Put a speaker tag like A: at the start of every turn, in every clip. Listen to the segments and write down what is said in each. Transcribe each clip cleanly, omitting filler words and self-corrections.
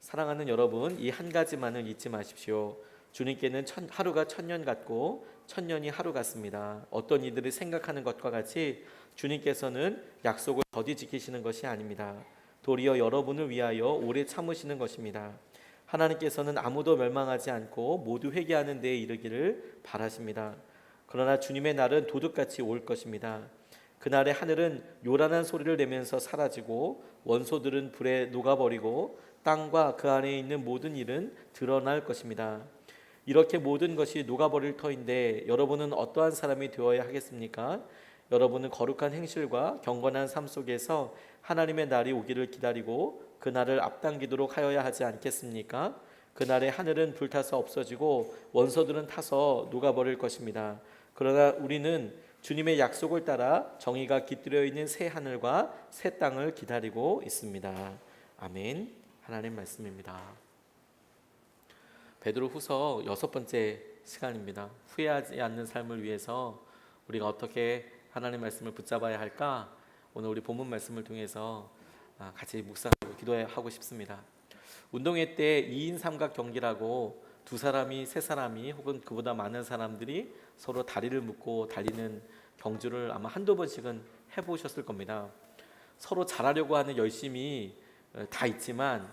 A: 사랑하는 여러분, 이 한 가지만은 잊지 마십시오. 주님께는 하루가 천년 같고 천년이 하루 같습니다. 어떤 이들이 생각하는 것과 같이 주님께서는 약속을 더디 지키시는 것이 아닙니다. 도리어 여러분을 위하여 오래 참으시는 것입니다. 하나님께서는 아무도 멸망하지 않고 모두 회개하는 데에 이르기를 바라십니다. 그러나 주님의 날은 도둑같이 올 것입니다. 그날에 하늘은 요란한 소리를 내면서 사라지고 원소들은 불에 녹아버리고 땅과 그 안에 있는 모든 일은 드러날 것입니다. 이렇게 모든 것이 녹아버릴 터인데 여러분은 어떠한 사람이 되어야 하겠습니까? 여러분은 거룩한 행실과 경건한 삶 속에서 하나님의 날이 오기를 기다리고 그 날을 앞당기도록 하여야 하지 않겠습니까? 그날에 하늘은 불타서 없어지고 원소들은 타서 녹아버릴 것입니다. 그러나 우리는 주님의 약속을 따라 정의가 깃들여 있는 새 하늘과 새 땅을 기다리고 있습니다. 아멘. 하나님 말씀입니다. 베드로후서 6번째 시간입니다. 후회하지 않는 삶을 위해서 우리가 어떻게 하나님 말씀을 붙잡아야 할까? 오늘 우리 본문 말씀을 통해서 같이 묵상하고 기도하고 싶습니다. 운동회 때 2인 삼각 경기라고 두 사람이 세 사람이 혹은 그보다 많은 사람들이 서로 다리를 묶고 달리는 경주를 아마 한두 번씩은 해보셨을 겁니다. 서로 잘하려고 하는 열심이 다 있지만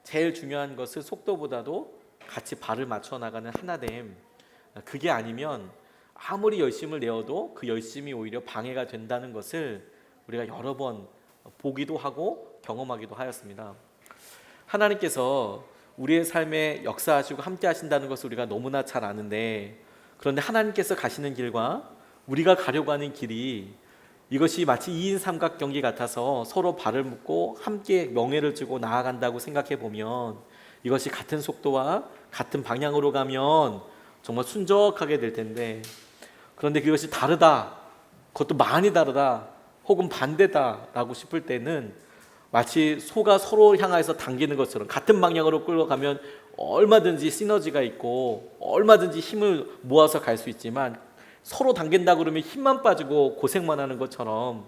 A: 제일 중요한 것은 속도보다도 같이 발을 맞춰 나가는 하나됨. 그게 아니면 아무리 열심을 내어도 그 열심이 오히려 방해가 된다는 것을 우리가 여러 번 보기도 하고 경험하기도 하였습니다. 하나님께서 우리의 삶에 역사하시고 함께 하신다는 것을 우리가 너무나 잘 아는데, 그런데 하나님께서 가시는 길과 우리가 가려고 하는 길이 이것이 마치 2인 삼각 경기 같아서 서로 발을 묶고 함께 명예를 주고 나아간다고 생각해 보면 이것이 같은 속도와 같은 방향으로 가면 정말 순적하게 될 텐데, 그런데 그것이 다르다, 그것도 많이 다르다, 혹은 반대다라고 싶을 때는 마치 소가 서로 향해서 당기는 것처럼 같은 방향으로 끌어가면 얼마든지 시너지가 있고 얼마든지 힘을 모아서 갈 수 있지만 서로 당긴다 그러면 힘만 빠지고 고생만 하는 것처럼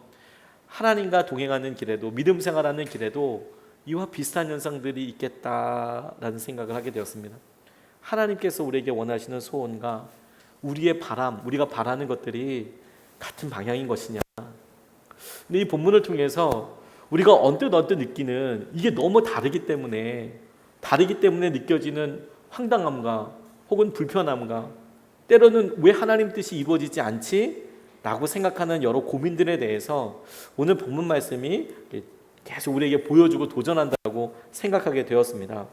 A: 하나님과 동행하는 길에도, 믿음 생활하는 길에도 이와 비슷한 현상들이 있겠다라는 생각을 하게 되었습니다. 하나님께서 우리에게 원하시는 소원과 우리의 바람, 우리가 바라는 것들이 같은 방향인 것이냐. 근데 이 본문을 통해서 우리가 언뜻 느끼는 이게 너무 다르기 때문에 느껴지는 황당함과 혹은 불편함과 때로는 왜 하나님 뜻이 이루어지지 않지? 라고 생각하는 여러 고민들에 대해서 오늘 본문 말씀이 계속 우리에게 보여주고 도전한다고 생각하게 되었습니다.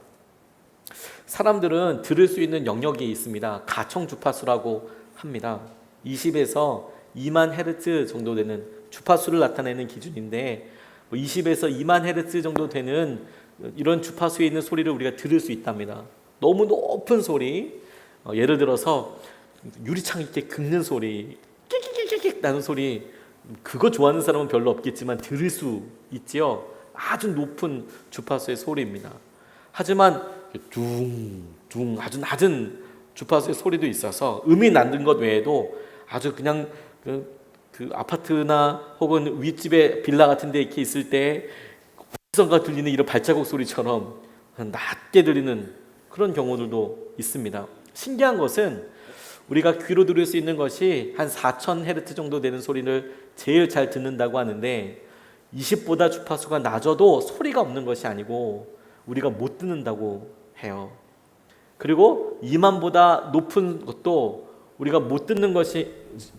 A: 사람들은 들을 수 있는 영역이 있습니다. 가청 주파수라고 합니다. 20에서 2만 헤르츠 정도 되는 주파수를 나타내는 기준인데 20에서 2만 헤르츠 정도 되는 이런 주파수에 있는 소리를 우리가 들을 수 있답니다. 너무 높은 소리, 예를 들어서 유리창 이렇게 긁는 소리, 끽끽끽끽 나는 소리, 그거 좋아하는 사람은 별로 없겠지만 들을 수 있지요. 아주 높은 주파수의 소리입니다. 하지만 둥둥 아주 낮은 주파수의 소리도 있어서 음이 나는 것 외에도 아주 그냥 그 아파트나 혹은 윗집에 빌라 같은 데 이렇게 있을 때 어디선가 들리는 이런 발자국 소리처럼 낮게 들리는 그런 경우들도 있습니다. 신기한 것은 우리가 귀로 들을 수 있는 것이 한 4000Hz 정도 되는 소리를 제일 잘 듣는다고 하는데 20보다 주파수가 낮아도 소리가 없는 것이 아니고 우리가 못 듣는다고 해요. 그리고 2만보다 높은 것도 우리가 못 듣는 것이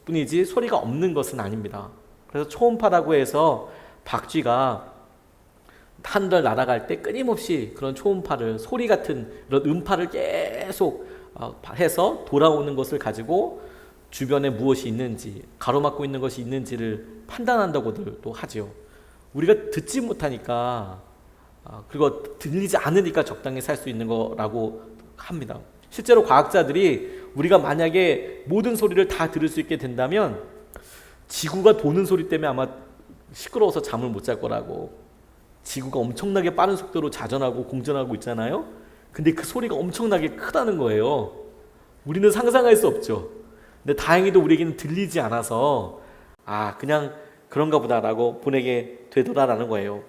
A: 뿐이지 소리가 없는 것은 아닙니다. 그래서 초음파라고 해서 박쥐가 하늘 날아갈 때 끊임없이 그런 초음파를, 소리 같은 이런 음파를 계속 해서 돌아오는 것을 가지고 주변에 무엇이 있는지, 가로막고 있는 것이 있는지를 판단한다고도 하지요. 우리가 듣지 못하니까, 그리고 들리지 않으니까 적당히 살 수 있는 거라고 합니다. 실제로 과학자들이 우리가 만약에 모든 소리를 다 들을 수 있게 된다면 지구가 도는 소리 때문에 아마 시끄러워서 잠을 못 잘 거라고. 지구가 엄청나게 빠른 속도로 자전하고 공전하고 있잖아요. 근데 그 소리가 엄청나게 크다는 거예요. 우리는 상상할 수 없죠. 근데 다행히도 우리에게는 들리지 않아서 그냥 그런가 보다라고 보내게 되더라라는 거예요.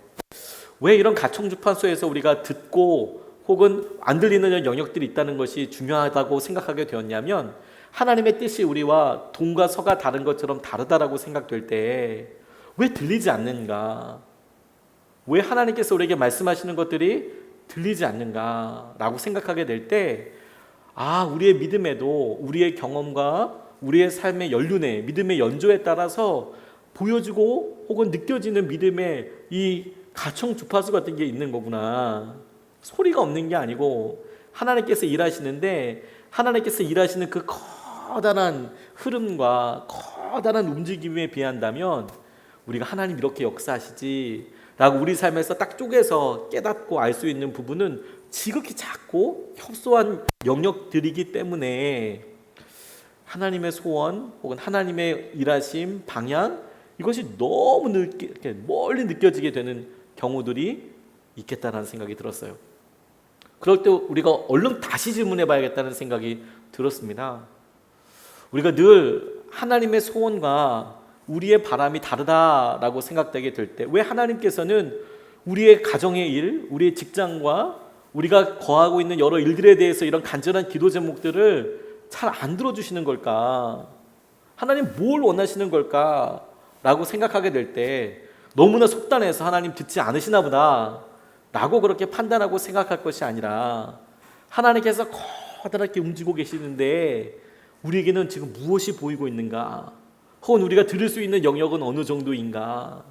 A: 왜 이런 가청 주파수에서 우리가 듣고 혹은 안 들리는 영역들이 있다는 것이 중요하다고 생각하게 되었냐면 하나님의 뜻이 우리와 동과 서가 다른 것처럼 다르다라고 생각될 때 왜 들리지 않는가? 왜 하나님께서 우리에게 말씀하시는 것들이 들리지 않는가라고 생각하게 될 때 우리의 믿음에도 우리의 경험과 우리의 삶의 연륜에 믿음의 연조에 따라서 보여지고 혹은 느껴지는 믿음의 이 가청 주파수 같은 게 있는 거구나. 소리가 없는 게 아니고 하나님께서 일하시는데 하나님께서 일하시는 그 커다란 흐름과 커다란 움직임에 비한다면 우리가 하나님 이렇게 역사하시지 라고 우리 삶에서 딱 쪼개서 깨닫고 알 수 있는 부분은 지극히 작고 협소한 영역들이기 때문에 하나님의 소원 혹은 하나님의 일하심, 방향 이것이 너무 멀리 느껴지게 되는 경우들이 있겠다라는 생각이 들었어요. 그럴 때 우리가 얼른 다시 질문해 봐야겠다는 생각이 들었습니다. 우리가 늘 하나님의 소원과 우리의 바람이 다르다라고 생각되게 될 때 왜 하나님께서는 우리의 가정의 일, 우리의 직장과 우리가 거하고 있는 여러 일들에 대해서 이런 간절한 기도 제목들을 잘 안 들어주시는 걸까? 하나님 뭘 원하시는 걸까? 라고 생각하게 될 때 너무나 속단해서 하나님 듣지 않으시나 보다 라고 그렇게 판단하고 생각할 것이 아니라 하나님께서 커다랗게 움직이고 계시는데 우리에게는 지금 무엇이 보이고 있는가? 혹은 우리가 들을 수 있는 영역은 어느 정도인가?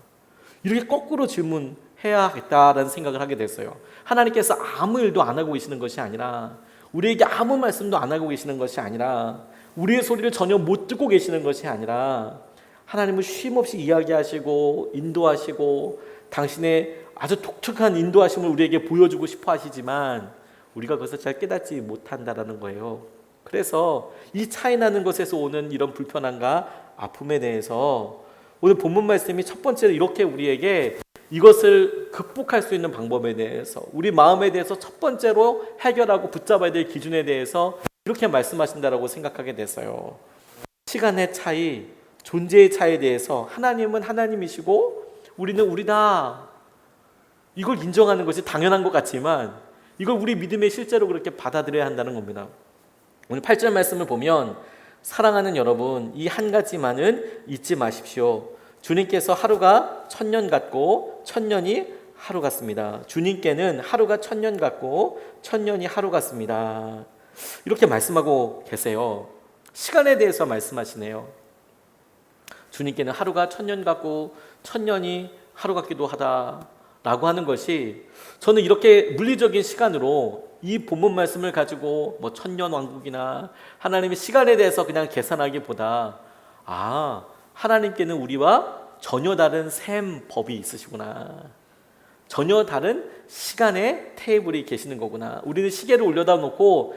A: 이렇게 거꾸로 질문해야겠다라는 생각을 하게 됐어요. 하나님께서 아무 일도 안 하고 계시는 것이 아니라 우리에게 아무 말씀도 안 하고 계시는 것이 아니라 우리의 소리를 전혀 못 듣고 계시는 것이 아니라 하나님은 쉼없이 이야기하시고 인도하시고 당신의 아주 독특한 인도하심을 우리에게 보여주고 싶어 하시지만 우리가 그것을 잘 깨닫지 못한다라는 거예요. 그래서 이 차이 나는 것에서 오는 이런 불편함과 아픔에 대해서 오늘 본문 말씀이 첫 번째로 이렇게 우리에게 이것을 극복할 수 있는 방법에 대해서 우리 마음에 대해서 첫 번째로 해결하고 붙잡아야 될 기준에 대해서 이렇게 말씀하신다라고 생각하게 됐어요. 시간의 차이, 존재의 차이에 대해서 하나님은 하나님이시고 우리는 우리다. 이걸 인정하는 것이 당연한 것 같지만 이걸 우리 믿음의 실제로 그렇게 받아들여야 한다는 겁니다. 오늘 8절 말씀을 보면 사랑하는 여러분, 이 한 가지만은 잊지 마십시오. 주님께서 하루가 1000년 같고 1000년이 하루 같습니다. 주님께는 하루가 1000년 같고 1000년이 하루 같습니다. 이렇게 말씀하고 계세요. 시간에 대해서 말씀하시네요. 주님께는 하루가 1000년 같고 1000년이 하루 같기도 하다라고 하는 것이 저는 이렇게 물리적인 시간으로 이 본문 말씀을 가지고 1000년 왕국이나 하나님의 시간에 대해서 그냥 계산하기보다 하나님께는 우리와 전혀 다른 셈 법이 있으시구나. 전혀 다른 시간의 테이블이 계시는 거구나. 우리는 시계를 올려다 놓고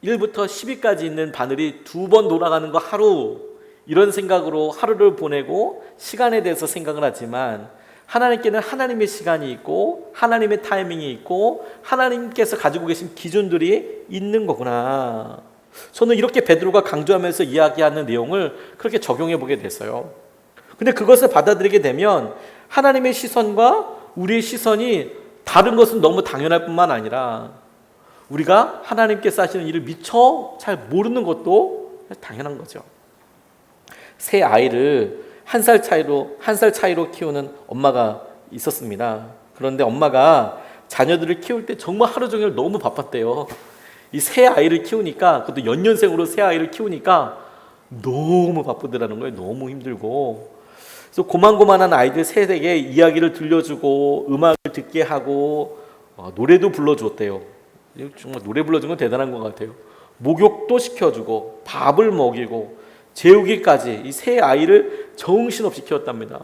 A: 1부터 10위까지 있는 바늘이 2번 돌아가는 거 하루, 이런 생각으로 하루를 보내고 시간에 대해서 생각을 하지만 하나님께는 하나님의 시간이 있고 하나님의 타이밍이 있고 하나님께서 가지고 계신 기준들이 있는 거구나. 저는 이렇게 베드로가 강조하면서 이야기하는 내용을 그렇게 적용해 보게 됐어요. 근데 그것을 받아들이게 되면 하나님의 시선과 우리의 시선이 다른 것은 너무 당연할 뿐만 아니라 우리가 하나님께서 하시는 일을 미처 잘 모르는 것도 당연한 거죠. 새 아이를 한 살 차이로 키우는 엄마가 있었습니다. 그런데 엄마가 자녀들을 키울 때 정말 하루 종일 너무 바빴대요. 이 새 아이를 키우니까, 그것도 연년생으로 새 아이를 키우니까 너무 바쁘더라는 거예요. 너무 힘들고. 그래서 고만고만한 아이들 셋에게 이야기를 들려주고 음악을 듣게 하고 노래도 불러줬대요. 정말 노래 불러준 건 대단한 것 같아요. 목욕도 시켜주고 밥을 먹이고 재우기까지 이 세 아이를 정신없이 키웠답니다.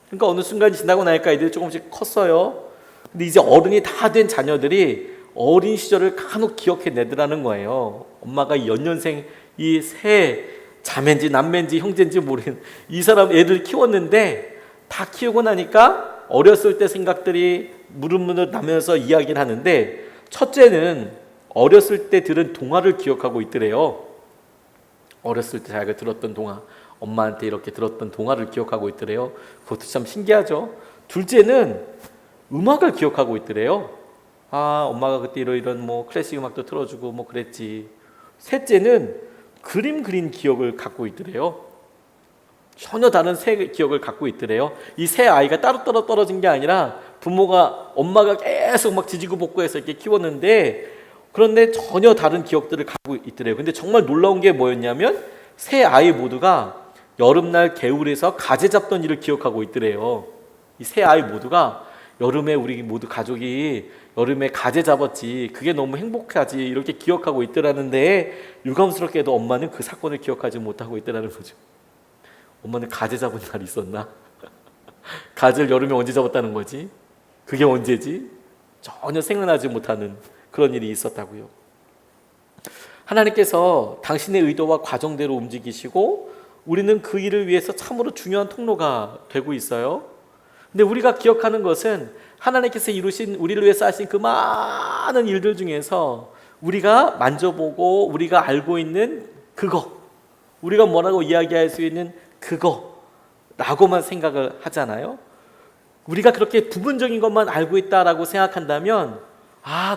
A: 그러니까 어느 순간이 지나고 나니까 아이들이 조금씩 컸어요. 근데 이제 어른이 다 된 자녀들이 어린 시절을 간혹 기억해내더라는 거예요. 엄마가 연년생 이 세 자매인지 남매인지 형제인지 모르는 이 사람 애들 키웠는데 다 키우고 나니까 어렸을 때 생각들이 무릇무릇 나면서 이야기를 하는데, 첫째는 어렸을 때 들은 동화를 기억하고 있더래요. 어렸을 때 자기가 들었던 동화, 엄마한테 이렇게 들었던 동화를 기억하고 있더래요. 그것도 참 신기하죠. 둘째는 음악을 기억하고 있더래요. 아, 엄마가 그때 이런 뭐 클래식 음악도 틀어주고 뭐 그랬지. 셋째는 그림 그린 기억을 갖고 있더래요. 전혀 다른 새 기억을 갖고 있더래요. 이 세 아이가 따로따로 떨어진 게 아니라 엄마가 계속 막 지지고 볶고해서 이렇게 키웠는데, 그런데 전혀 다른 기억들을 갖고 있더래요. 근데 정말 놀라운 게 뭐였냐면 세 아이 모두가 여름날 개울에서 가재 잡던 일을 기억하고 있더래요. 이 세 아이 모두가 여름에 우리 모두 가족이 여름에 가재 잡았지, 그게 너무 행복하지, 이렇게 기억하고 있더라는데, 유감스럽게도 엄마는 그 사건을 기억하지 못하고 있더라는 거죠. 엄마는 가재 잡은 날이 있었나? 가재를 여름에 언제 잡았다는 거지? 그게 언제지? 전혀 생각나지 못하는 그런 일이 있었다고요. 하나님께서 당신의 의도와 과정대로 움직이시고 우리는 그 일을 위해서 참으로 중요한 통로가 되고 있어요. 근데 우리가 기억하는 것은 하나님께서 이루신, 우리를 위해서 하신 그 많은 일들 중에서 우리가 만져보고 우리가 알고 있는 그거, 우리가 뭐라고 이야기할 수 있는 그거라고만 생각을 하잖아요. 우리가 그렇게 부분적인 것만 알고 있다라고 생각한다면,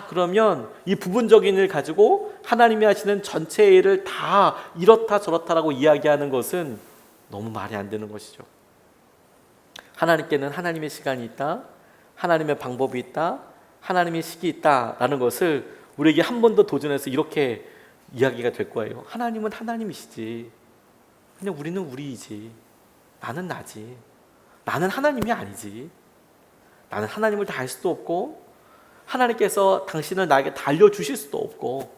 A: 그러면 이 부분적인 일을 가지고 하나님이 하시는 전체 일을 다 이렇다 저렇다라고 이야기하는 것은 너무 말이 안 되는 것이죠. 하나님께는 하나님의 시간이 있다, 하나님의 방법이 있다, 하나님의 식이 있다라는 것을 우리에게 한 번 더 도전해서 이렇게 이야기가 될 거예요. 하나님은 하나님이시지, 그냥 우리는 우리이지, 나는 나지, 나는 하나님이 아니지, 나는 하나님을 다 알 수도 없고 하나님께서 당신을 나에게 다 알려주실 수도 없고,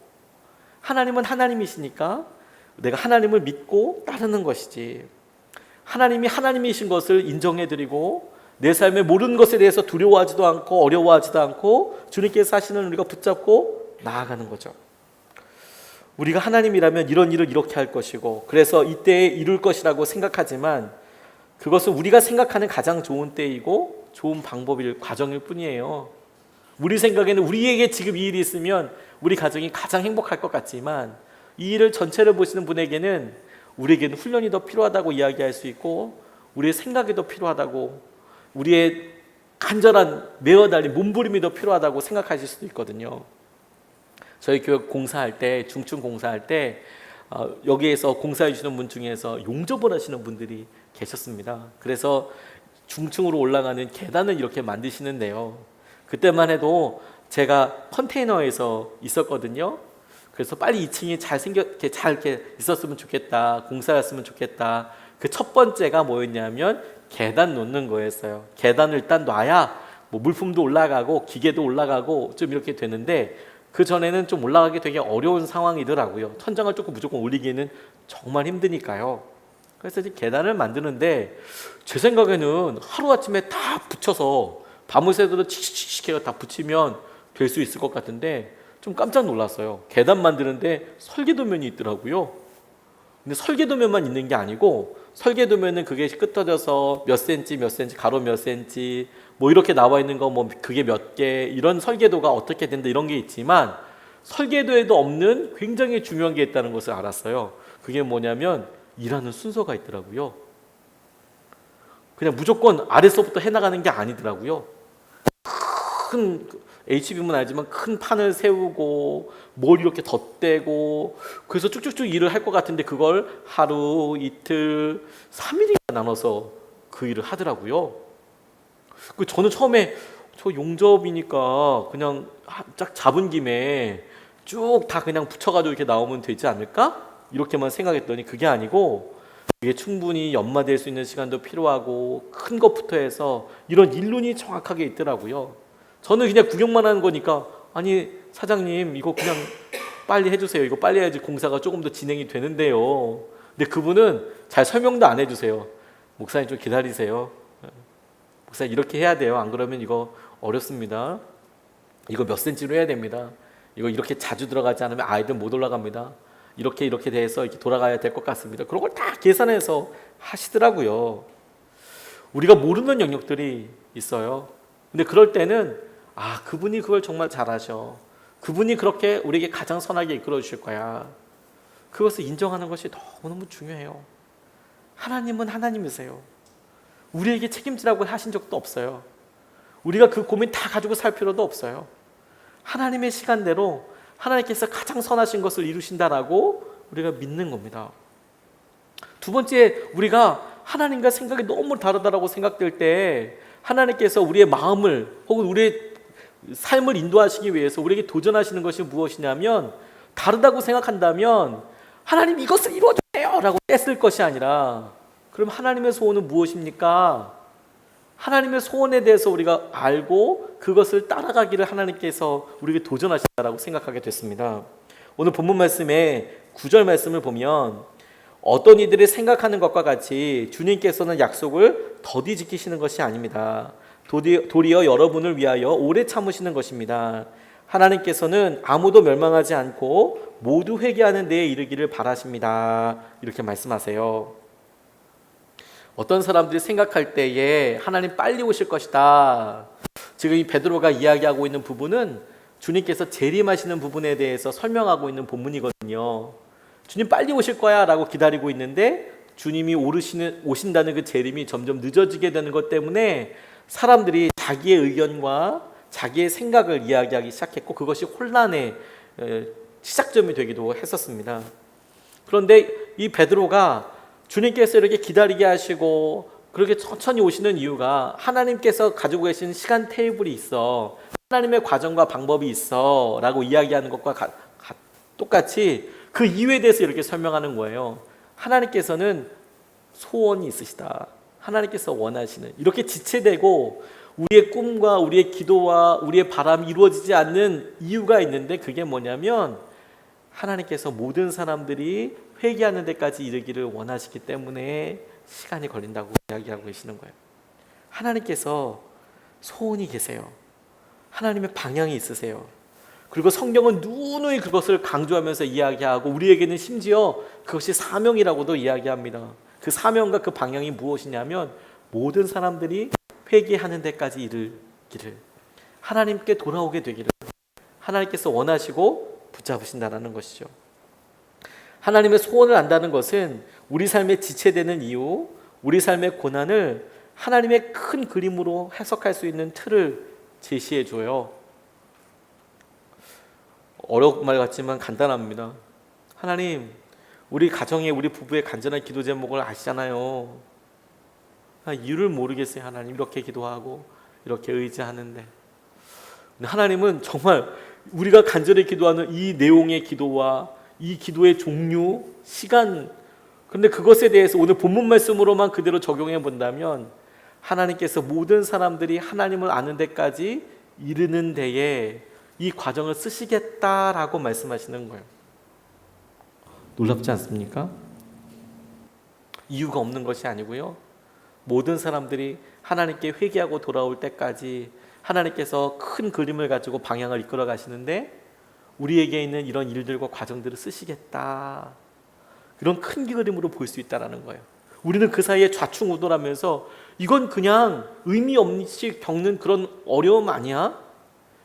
A: 하나님은 하나님이시니까 내가 하나님을 믿고 따르는 것이지, 하나님이 하나님이신 것을 인정해드리고 내 삶의 모르는 것에 대해서 두려워하지도 않고 어려워하지도 않고 주님께서 하시는 우리가 붙잡고 나아가는 거죠. 우리가 하나님이라면 이런 일을 이렇게 할 것이고 그래서 이때에 이룰 것이라고 생각하지만, 그것은 우리가 생각하는 가장 좋은 때이고 좋은 방법일 과정일 뿐이에요. 우리 생각에는 우리에게 지금 이 일이 있으면 우리 가정이 가장 행복할 것 같지만, 이 일을 전체를 보시는 분에게는 우리에게는 훈련이 더 필요하다고 이야기할 수 있고 우리의 생각이 더 필요하다고, 우리의 간절한 매어 달린 몸부림이 더 필요하다고 생각하실 수도 있거든요. 저희 교회 공사할 때, 중층 공사할 때 여기에서 공사해 주시는 분 중에서 용접을 하시는 분들이 계셨습니다. 그래서 중층으로 올라가는 계단을 이렇게 만드시는데요, 그때만 해도 제가 컨테이너에서 있었거든요. 그래서 빨리 2층이 잘 이렇게 있었으면 좋겠다, 공사였으면 좋겠다. 그 첫 번째가 뭐였냐면 계단 놓는 거였어요. 계단을 일단 놔야 뭐 물품도 올라가고 기계도 올라가고 좀 이렇게 되는데, 그 전에는 좀 올라가기 되게 어려운 상황이더라고요. 천장을 조금 무조건 올리기는 정말 힘드니까요. 그래서 이제 계단을 만드는데 제 생각에는 하루아침에 다 붙여서 밤새도록 칙칙칙 해서 다 붙이면 될 수 있을 것 같은데 좀 깜짝 놀랐어요. 계단 만드는데 설계도면이 있더라고요. 근데 설계도면만 있는 게 아니고, 설계도면은 그게 끄떡져서 몇 센치 몇 센치, 가로 몇 센치 뭐 이렇게 나와 있는 거, 뭐 그게 몇 개, 이런 설계도가 어떻게 된다 이런 게 있지만, 설계도에도 없는 굉장히 중요한 게 있다는 것을 알았어요. 그게 뭐냐면 일하는 순서가 있더라고요. 그냥 무조건 아래서부터 해나가는 게 아니더라고요. 큰 HB면 알지만 큰 판을 세우고 뭘 이렇게 덧대고, 그래서 쭉쭉쭉 일을 할 것 같은데 그걸 하루, 이틀, 3일이나 나눠서 그 일을 하더라고요. 저는 처음에 저 용접이니까 그냥 쫙 잡은 김에 쭉 다 그냥 붙여가지고 이렇게 나오면 되지 않을까? 이렇게만 생각했더니 그게 아니고, 이게 충분히 연마될 수 있는 시간도 필요하고 큰 것부터 해서 이런 일론이 정확하게 있더라고요. 저는 그냥 구경만 하는 거니까, 아니 사장님 이거 그냥 빨리 해주세요, 이거 빨리 해야지 공사가 조금 더 진행이 되는데요. 근데 그분은 잘 설명도 안 해주세요. 목사님 좀 기다리세요, 목사님 이렇게 해야 돼요, 안 그러면 이거 어렵습니다, 이거 몇 센치로 해야 됩니다, 이거 이렇게 자주 들어가지 않으면 아이들 못 올라갑니다, 이렇게 돼서 이렇게 돌아가야 될 것 같습니다. 그런 걸 다 계산해서 하시더라고요. 우리가 모르는 영역들이 있어요. 근데 그럴 때는 그분이 그걸 정말 잘하셔, 그분이 그렇게 우리에게 가장 선하게 이끌어 주실 거야, 그것을 인정하는 것이 너무너무 중요해요. 하나님은 하나님이세요. 우리에게 책임지라고 하신 적도 없어요. 우리가 그 고민 다 가지고 살 필요도 없어요. 하나님의 시간대로 하나님께서 가장 선하신 것을 이루신다라고 우리가 믿는 겁니다. 두 번째, 우리가 하나님과 생각이 너무 다르다라고 생각될 때 하나님께서 우리의 마음을 혹은 우리의 삶을 인도하시기 위해서 우리에게 도전하시는 것이 무엇이냐면, 다르다고 생각한다면 하나님 이것을 이루어주세요 라고 떼쓸 것이 아니라, 그럼 하나님의 소원은 무엇입니까? 하나님의 소원에 대해서 우리가 알고 그것을 따라가기를 하나님께서 우리에게 도전하신다라고 생각하게 됐습니다. 오늘 본문 말씀에 9절 말씀을 보면 어떤 이들이 생각하는 것과 같이 주님께서는 약속을 더디 지키시는 것이 아닙니다. 도리어 여러분을 위하여 오래 참으시는 것입니다. 하나님께서는 아무도 멸망하지 않고 모두 회개하는 데에 이르기를 바라십니다. 이렇게 말씀하세요. 어떤 사람들이 생각할 때에 하나님 빨리 오실 것이다. 지금 이 베드로가 이야기하고 있는 부분은 주님께서 재림하시는 부분에 대해서 설명하고 있는 본문이거든요. 주님 빨리 오실 거야 라고 기다리고 있는데 주님이 오신다는 그 재림이 점점 늦어지게 되는 것 때문에 사람들이 자기의 의견과 자기의 생각을 이야기하기 시작했고, 그것이 혼란의 시작점이 되기도 했었습니다. 그런데 이 베드로가 주님께서 이렇게 기다리게 하시고 그렇게 천천히 오시는 이유가 하나님께서 가지고 계신 시간 테이블이 있어, 하나님의 과정과 방법이 있어 라고 이야기하는 것과 똑같이 그 이유에 대해서 이렇게 설명하는 거예요. 하나님께서는 소원이 있으시다. 하나님께서 원하시는, 이렇게 지체되고 우리의 꿈과 우리의 기도와 우리의 바람이 이루어지지 않는 이유가 있는데, 그게 뭐냐면 하나님께서 모든 사람들이 회개하는 데까지 이르기를 원하시기 때문에 시간이 걸린다고 이야기하고 계시는 거예요. 하나님께서 소원이 계세요. 하나님의 방향이 있으세요. 그리고 성경은 누누이 그것을 강조하면서 이야기하고 우리에게는 심지어 그것이 사명이라고도 이야기합니다. 그 사명과 그 방향이 무엇이냐면 모든 사람들이 회개하는 데까지 이르기를, 하나님께 돌아오게 되기를 하나님께서 원하시고 붙잡으신다는 것이죠. 하나님의 소원을 안다는 것은 우리 삶에 지체되는 이유, 우리 삶의 고난을 하나님의 큰 그림으로 해석할 수 있는 틀을 제시해 줘요. 어려운 말 같지만 간단합니다. 하나님, 우리 가정에 우리 부부의 간절한 기도 제목을 아시잖아요. 이유를 모르겠어요. 하나님, 이렇게 기도하고 이렇게 의지하는데. 하나님은 정말 우리가 간절히 기도하는 이 내용의 기도와 이 기도의 종류, 시간, 그런데 그것에 대해서 오늘 본문 말씀으로만 그대로 적용해 본다면 하나님께서 모든 사람들이 하나님을 아는 데까지 이르는 데에 이 과정을 쓰시겠다라고 말씀하시는 거예요. 놀랍지 않습니까? 이유가 없는 것이 아니고요, 모든 사람들이 하나님께 회개하고 돌아올 때까지 하나님께서 큰 그림을 가지고 방향을 이끌어 가시는데 우리에게 있는 이런 일들과 과정들을 쓰시겠다, 이런 큰 그림으로 볼 수 있다는 거예요. 우리는 그 사이에 좌충우돌하면서 이건 그냥 의미 없이 겪는 그런 어려움 아니야?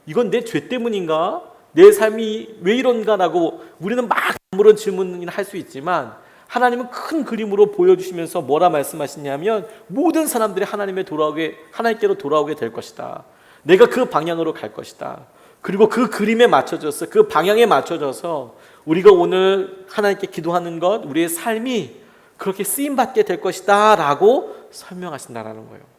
A: 이건 내 죄 때문인가? 내 삶이 왜 이런가라고 우리는 막 아무런 질문을 할 수 있지만, 하나님은 큰 그림으로 보여주시면서 뭐라 말씀하시냐면 모든 사람들이 하나님께로 돌아오게 될 것이다. 내가 그 방향으로 갈 것이다. 그리고 그 그림에 맞춰져서, 그 방향에 맞춰져서 우리가 오늘 하나님께 기도하는 것, 우리의 삶이 그렇게 쓰임받게 될 것이다 라고 설명하신다는 거예요.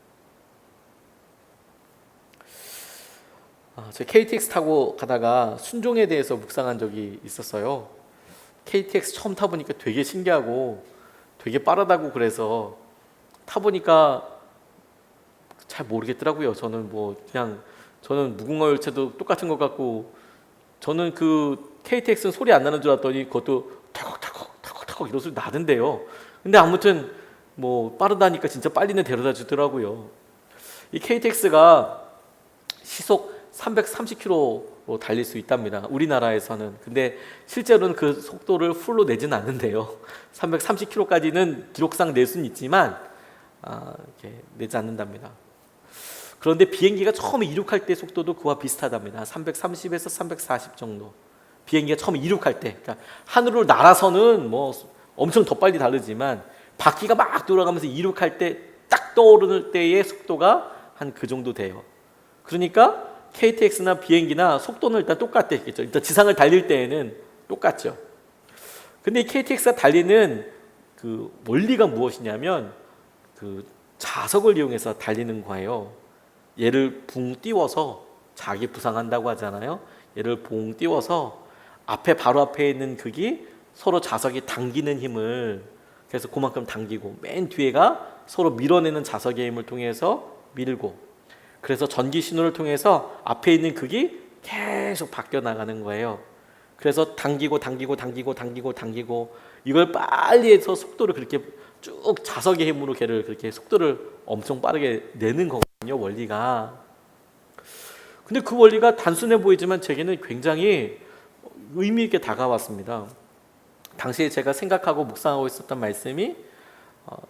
A: 저 KTX 타고 가다가 순종에 대해서 묵상한 적이 있었어요. KTX 처음 타보니까 되게 신기하고 되게 빠르다고, 그래서 타보니까 잘 모르겠더라고요. 저는 무궁화 열차도 똑같은 것 같고, 저는 그 KTX는 소리 안 나는 줄 알았더니 그것도 턱턱턱 이런 소리 나던데요. 근데 아무튼 빠르다니까 진짜 빨리는 데려다 주더라고요. 이 KTX가 시속 330km로 달릴 수 있답니다, 우리나라에서는. 근데 실제로는 그 속도를 풀로 내지는 않는데요. 330km까지는 기록상 낼 수는 있지만 이렇게 내지 않는답니다. 그런데 비행기가 처음에 이륙할 때 속도도 그와 비슷하답니다. 330에서 340 정도. 비행기가 처음에 이륙할 때, 그러니까 하늘로 날아서는 엄청 더 빨리 다르지만 바퀴가 막 돌아가면서 이륙할 때 딱 떠오르는 때의 속도가 한 그 정도 돼요. 그러니까 KTX나 비행기나 속도는 일단 똑같겠죠. 일단 지상을 달릴 때에는 똑같죠. 근데 이 KTX가 달리는 그 원리가 무엇이냐면 그 자석을 이용해서 달리는 거예요. 얘를 붕 띄워서, 자기 부상한다고 하잖아요. 얘를 붕 띄워서 바로 앞에 있는 극이 서로 자석이 당기는 힘을, 그래서 그만큼 당기고, 맨 뒤에가 서로 밀어내는 자석의 힘을 통해서 밀고, 그래서 전기 신호를 통해서 앞에 있는 극이 계속 바뀌어 나가는 거예요. 그래서 당기고 이걸 빨리 해서 속도를 그렇게 쭉 자석의 힘으로 걔를 그렇게 속도를 엄청 빠르게 내는 거거든요, 원리가. 근데 그 원리가 단순해 보이지만 제게는 굉장히 의미 있게 다가왔습니다. 당시에 제가 생각하고 묵상하고 있었던 말씀이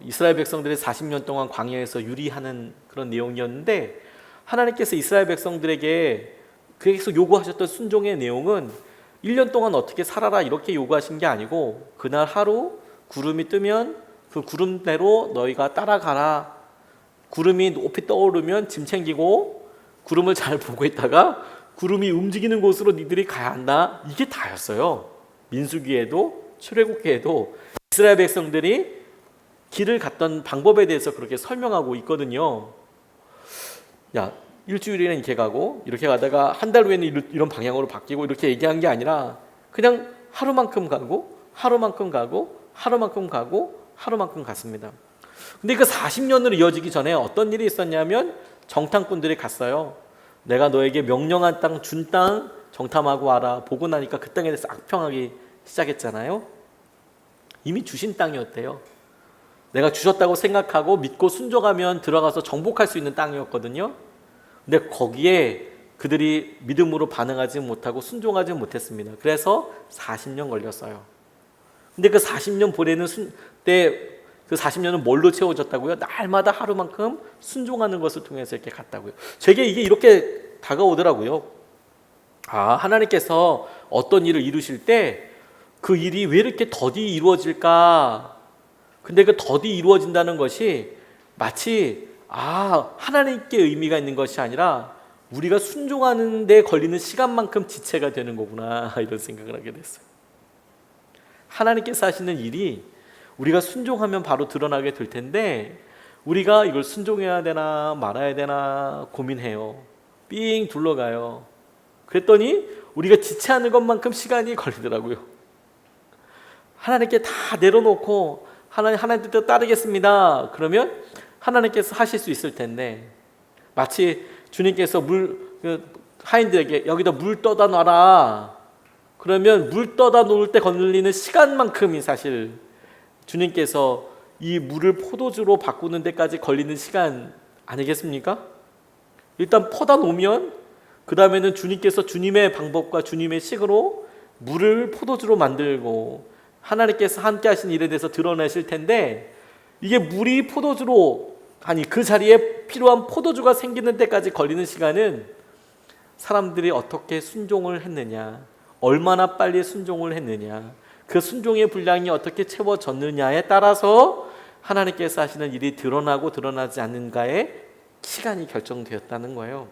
A: 이스라엘 백성들이 40년 동안 광야에서 유리하는 그런 내용이었는데, 하나님께서 이스라엘 백성들에게 계속 요구하셨던 순종의 내용은 1년 동안 어떻게 살아라 이렇게 요구하신 게 아니고, 그날 하루 구름이 뜨면 그 구름대로 너희가 따라가라. 구름이 높이 떠오르면 짐 챙기고 구름을 잘 보고 있다가 구름이 움직이는 곳으로 니들이 가야 한다. 이게 다였어요. 민수기에도 출애굽기에도 이스라엘 백성들이 길을 갔던 방법에 대해서 그렇게 설명하고 있거든요. 야, 일주일에는 이렇게 가고 이렇게 가다가 한 달 후에는 이런 방향으로 바뀌고 이렇게 얘기한 게 아니라 그냥 하루만큼 가고 하루만큼 가고 하루만큼 가고 하루만큼 갔습니다. 근데 그 40년으로 이어지기 전에 어떤 일이 있었냐면 정탐꾼들이 갔어요. 내가 너에게 명령한 땅, 준 땅 정탐하고 와라. 보고 나니까 그 땅에 대해서 악평하기 시작했잖아요. 이미 주신 땅이었대요. 내가 주셨다고 생각하고 믿고 순종하면 들어가서 정복할 수 있는 땅이었거든요. 근데 거기에 그들이 믿음으로 반응하지 못하고 순종하지 못했습니다. 그래서 40년 걸렸어요. 근데 그 40년 보내는 그 40년은 뭘로 채워졌다고요? 날마다 하루만큼 순종하는 것을 통해서 이렇게 갔다고요. 제게 이게 이렇게 다가오더라고요. 하나님께서 어떤 일을 이루실 때 그 일이 왜 이렇게 더디 이루어질까? 근데 그 더디 이루어진다는 것이 마치 하나님께 의미가 있는 것이 아니라 우리가 순종하는 데 걸리는 시간만큼 지체가 되는 거구나, 이런 생각을 하게 됐어요. 하나님께서 하시는 일이 우리가 순종하면 바로 드러나게 될 텐데 우리가 이걸 순종해야 되나 말아야 되나 고민해요. 삥 둘러가요. 그랬더니 우리가 지체하는 것만큼 시간이 걸리더라고요. 하나님께 다 내려놓고 하나님 뜻대로 따르겠습니다. 그러면 하나님께서 하실 수 있을 텐데, 마치 주님께서 하인들에게 여기다 물 떠다 놔라. 그러면 물 떠다 놓을 때 걸리는 시간만큼이 사실 주님께서 이 물을 포도주로 바꾸는 데까지 걸리는 시간 아니겠습니까? 일단 퍼다 놓으면 그 다음에는 주님께서 주님의 방법과 주님의 식으로 물을 포도주로 만들고 하나님께서 함께 하신 일에 대해서 드러내실 텐데, 이게 물이 포도주로, 그 자리에 필요한 포도주가 생기는 때까지 걸리는 시간은 사람들이 어떻게 순종을 했느냐, 얼마나 빨리 순종을 했느냐, 그 순종의 분량이 어떻게 채워졌느냐에 따라서 하나님께서 하시는 일이 드러나고 드러나지 않는가의 시간이 결정되었다는 거예요.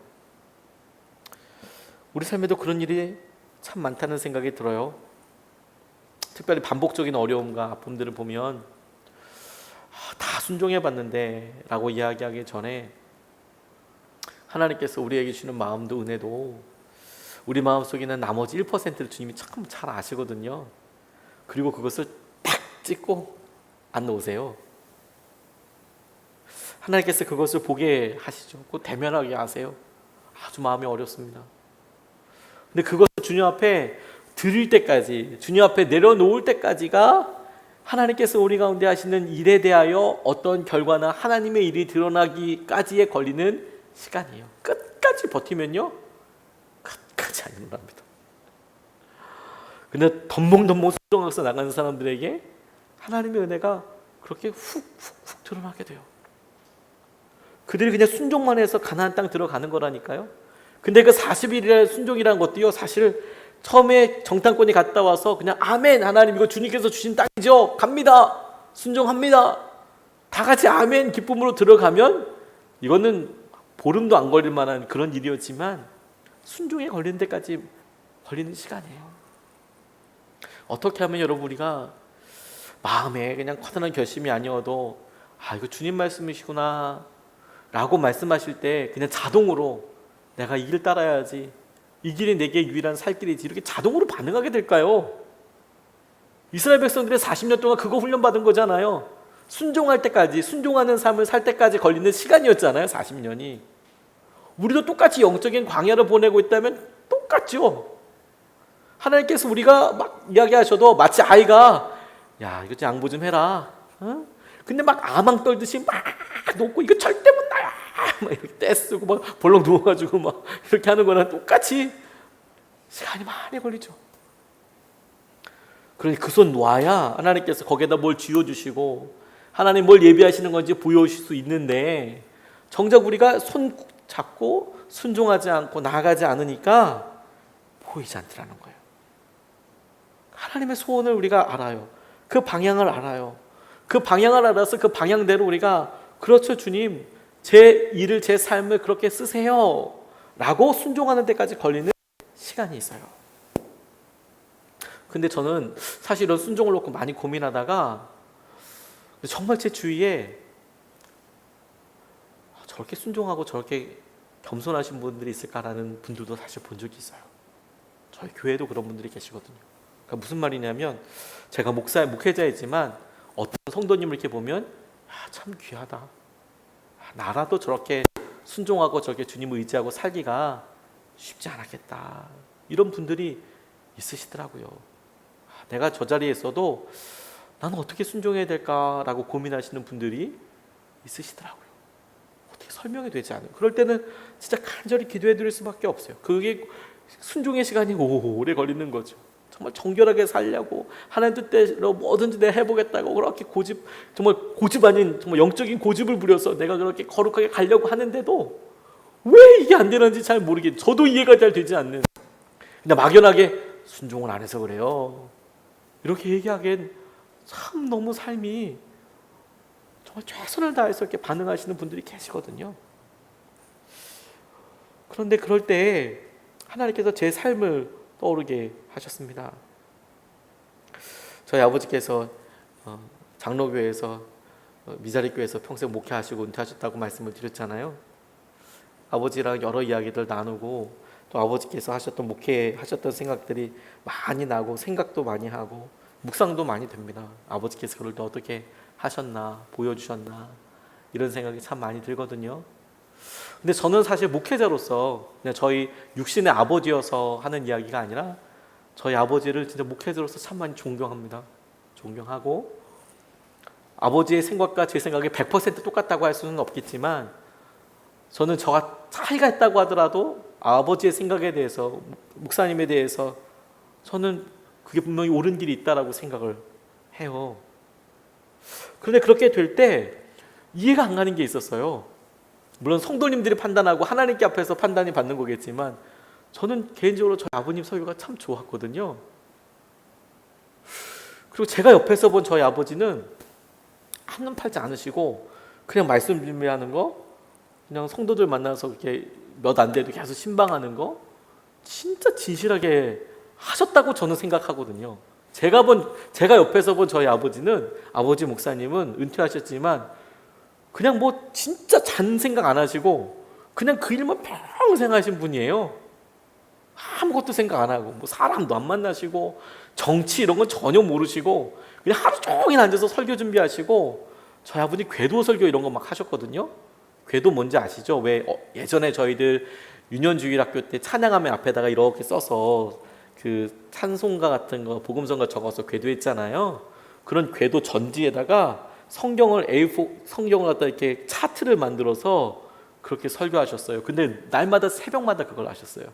A: 우리 삶에도 그런 일이 참 많다는 생각이 들어요. 특별히 반복적인 어려움과 아픔들을 보면 다 순종해봤는데 라고 이야기하기 전에 하나님께서 우리에게 주는 마음도 은혜도 우리 마음속에 있는 나머지 1%를 주님이 참 잘 아시거든요. 그리고 그것을 딱 찍고 안 놓으세요. 하나님께서 그것을 보게 하시죠. 꼭 대면하게 하세요. 아주 마음이 어렵습니다. 근데 그것을 주님 앞에 드릴 때까지, 주님 앞에 내려놓을 때까지가 하나님께서 우리 가운데 하시는 일에 대하여 어떤 결과나 하나님의 일이 드러나기까지에 걸리는 시간이에요. 끝까지 버티면요, 끝까지 안 일어납니다. 근데 덤벙덤벙 순종해서 나가는 사람들에게 하나님의 은혜가 그렇게 훅훅훅 드러나게 돼요. 그들이 그냥 순종만 해서 가나안 땅 들어가는 거라니까요. 근데 그 40일의 순종이라는 것도요, 사실 처음에 정탐꾼이 갔다 와서 그냥 아멘, 하나님 이거 주님께서 주신 땅이죠, 갑니다, 순종합니다, 다 같이 아멘 기쁨으로 들어가면 이거는 보름도 안 걸릴 만한 그런 일이었지만, 순종에 걸리는 데까지 걸리는 시간이에요. 어떻게 하면 여러분 우리가 마음에 그냥 커다란 결심이 아니어도 이거 주님 말씀이시구나 라고 말씀하실 때 그냥 자동으로 내가 이 길 따라야지, 이 길이 내게 유일한 살 길이지, 이렇게 자동으로 반응하게 될까요? 이스라엘 백성들이 40년 동안 그거 훈련받은 거잖아요. 순종할 때까지, 순종하는 삶을 살 때까지 걸리는 시간이었잖아요. 40년이. 우리도 똑같이 영적인 광야를 보내고 있다면 똑같죠. 하나님께서 우리가 막 이야기하셔도 마치 아이가 야 이거 좀 양보 좀 해라, 근데 막 아망 떨듯이 막 놓고 이거 절대 못 나야 막 이렇게 떼쓰고 막 벌렁 누워가지고 막 이렇게 하는 거랑 똑같이 시간이 많이 걸리죠. 그러니 그 손 놔야 하나님께서 거기에다 뭘 쥐어주시고 하나님 뭘 예비하시는 건지 보여주실 수 있는데, 정작 우리가 손 잡고 순종하지 않고 나아가지 않으니까 보이지 않더라는 거예요. 하나님의 소원을 우리가 알아요. 그 방향을 알아요. 그 방향을 알아서 그 방향대로 우리가 그렇죠 주님, 제 일을 제 삶을 그렇게 쓰세요 라고 순종하는 데까지 걸리는 시간이 있어요. 근데 저는 사실 이런 순종을 놓고 많이 고민하다가 정말 제 주위에 저렇게 순종하고 저렇게 겸손하신 분들이 있을까라는 분들도 사실 본 적이 있어요. 저희 교회도 그런 분들이 계시거든요. 그러니까 무슨 말이냐면, 제가 목회자이지만 어떤 성도님을 이렇게 보면 참 귀하다, 나라도 저렇게 순종하고 저렇게 주님을 의지하고 살기가 쉽지 않았겠다, 이런 분들이 있으시더라고요. 내가 저 자리에 있어도 나는 어떻게 순종해야 될까라고 고민하시는 분들이 있으시더라고요. 어떻게 설명이 되지 않아요. 그럴 때는 진짜 간절히 기도해 드릴 수밖에 없어요. 그게 순종의 시간이 오래 걸리는 거죠. 정말 정결하게 살려고 하나님 뜻대로 뭐든지 내가 해보겠다고 그렇게 정말 고집 아닌 정말 영적인 고집을 부려서 내가 그렇게 거룩하게 가려고 하는데도 왜 이게 안 되는지 잘 모르겠어요. 저도 이해가 잘 되지 않는, 근데 막연하게 순종을 안 해서 그래요, 이렇게 얘기하기엔 참 너무 삶이 정말 최선을 다해서 이렇게 반응하시는 분들이 계시거든요. 그런데 그럴 때 하나님께서 제 삶을 떠오르게 하셨습니다. 저희 아버지께서 장로교회에서 미자리교회에서 평생 목회하시고 은퇴하셨다고 말씀을 드렸잖아요. 아버지랑 여러 이야기들 나누고 또 아버지께서 하셨던 목회하셨던 생각들이 많이 나고 생각도 많이 하고 묵상도 많이 됩니다. 아버지께서 그걸 또 어떻게 하셨나, 보여주셨나, 이런 생각이 참 많이 들거든요. 근데 저는 사실 목회자로서 그냥 저희 육신의 아버지여서 하는 이야기가 아니라 저희 아버지를 진짜 목회자로서 참 많이 존경합니다. 존경하고 아버지의 생각과 제 생각이 100% 똑같다고 할 수는 없겠지만, 저는 저가 차이가 있다고 하더라도 아버지의 생각에 대해서, 목사님에 대해서 저는 그게 분명히 옳은 길이 있다라고 생각을 해요. 그런데 그렇게 될 때 이해가 안 가는 게 있었어요. 물론 성도님들이 판단하고 하나님께 앞에서 판단이 받는 거겠지만, 저는 개인적으로 저희 아버님 설교가 참 좋았거든요. 그리고 제가 옆에서 본 저희 아버지는 한눈 팔지 않으시고 그냥 말씀 준비하는 거, 그냥 성도들 만나서 이렇게 몇 안 돼도 계속 신방하는 거 진짜 진실하게 하셨다고 저는 생각하거든요. 제가 옆에서 본 저희 아버지는, 아버지 목사님은 은퇴하셨지만 그냥 뭐 진짜 잔 생각 안 하시고 그냥 그 일만 평생 하신 분이에요. 아무것도 생각 안 하고 뭐 사람도 안 만나시고 정치 이런 건 전혀 모르시고 그냥 하루 종일 앉아서 설교 준비하시고, 저희 아버지 궤도 설교 이런 거 막 하셨거든요. 궤도 뭔지 아시죠? 왜 예전에 저희들 유년주일학교 때 찬양하면 앞에다가 이렇게 써서 그 찬송가 같은 거 복음성가 적어서 궤도했잖아요. 그런 궤도 전지에다가 성경을 A4 성경을 갖다 이렇게 차트를 만들어서 그렇게 설교하셨어요. 근데 날마다 새벽마다 그걸 하셨어요.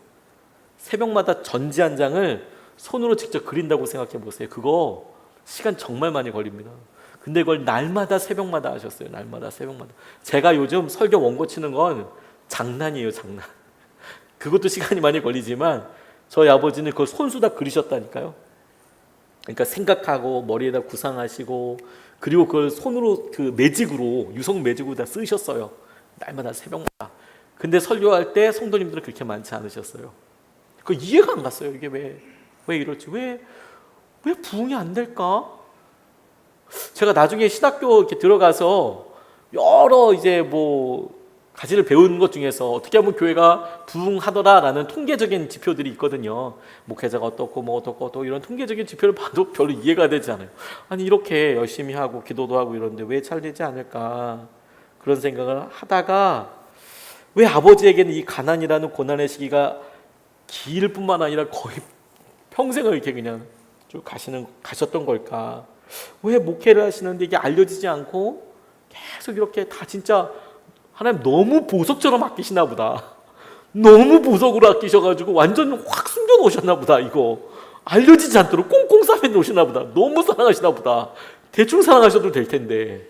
A: 새벽마다 전지 한 장을 손으로 직접 그린다고 생각해 보세요. 그거 시간 정말 많이 걸립니다. 근데 그걸 날마다 새벽마다 하셨어요. 날마다 새벽마다. 제가 요즘 설교 원고 치는 건 장난이에요, 장난. 그것도 시간이 많이 걸리지만 저희 아버지는 그걸 손수 다 그리셨다니까요. 그러니까 생각하고 머리에다 구상하시고 그리고 그걸 손으로 그 매직으로, 유성 매직으로 다 쓰셨어요. 날마다 새벽마다. 근데 설교할 때 성도님들은 그렇게 많지 않으셨어요. 그 이해가 안 갔어요. 이게 왜 이럴지, 왜 부흥이 안 될까? 제가 나중에 신학교 이렇게 들어가서 여러 이제 가지를 배운 것 중에서 어떻게 하면 교회가 부흥하더라라는 통계적인 지표들이 있거든요. 목회자가 어떻고 이런 통계적인 지표를 봐도 별로 이해가 되지 않아요. 아니 이렇게 열심히 하고 기도도 하고 이러는데 왜 잘 되지 않을까, 그런 생각을 하다가 왜 아버지에게는 이 가난이라는 고난의 시기가 길 뿐만 아니라 거의 평생을 이렇게 그냥 쭉 가셨던 걸까? 왜 목회를 하시는데 이게 알려지지 않고 계속 이렇게 다 진짜 하나님 너무 보석처럼 아끼시나 보다. 너무 보석으로 아끼셔가지고 완전 확 숨겨놓으셨나 보다. 이거 알려지지 않도록 꽁꽁 싸매 놓으시나 보다. 너무 사랑하시나 보다. 대충 사랑하셔도 될 텐데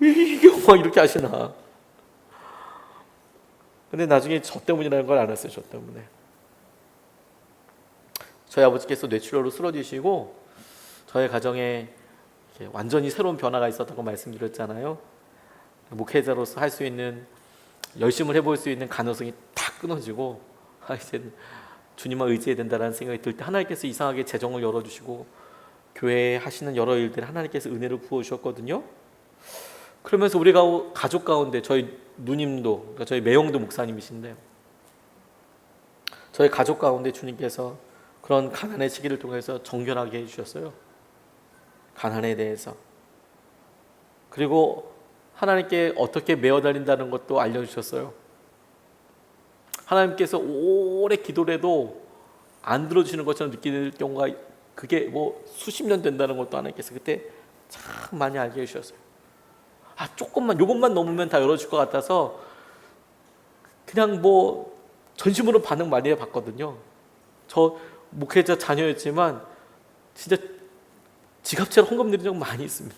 A: 이게 막 이렇게 하시나. 근데 나중에 저 때문이라는 걸 알았어요. 저 때문에. 저희 아버지께서 뇌출혈로 쓰러지시고 저희 가정에 완전히 새로운 변화가 있었다고 말씀드렸잖아요. 목회자로서 할 수 있는, 열심을 해볼 수 있는 가능성이 탁 끊어지고 이제 주님만 의지해야 된다는 생각이 들 때 하나님께서 이상하게 재정을 열어주시고 교회에 하시는 여러 일들을 하나님께서 은혜를 부어주셨거든요. 그러면서 우리가 가족 가운데 저희 누님도, 그러니까 저희 매형도 목사님이신데 저희 가족 가운데 주님께서 그런 가난의 시기를 통해서 정결하게 해주셨어요. 가난에 대해서. 그리고 하나님께 어떻게 매어달린다는 것도 알려주셨어요. 하나님께서 오래 기도를 해도 안 들어주시는 것처럼 느낄 경우가, 그게 수십 년 된다는 것도 하나님께서 그때 참 많이 알게 해주셨어요. 조금만, 요것만 넘으면 다 열어줄 것 같아서 그냥 전심으로 반응 많이 해봤거든요. 저 목회자 자녀였지만 진짜 지갑채로 헌금 드린 적 많이 있습니다.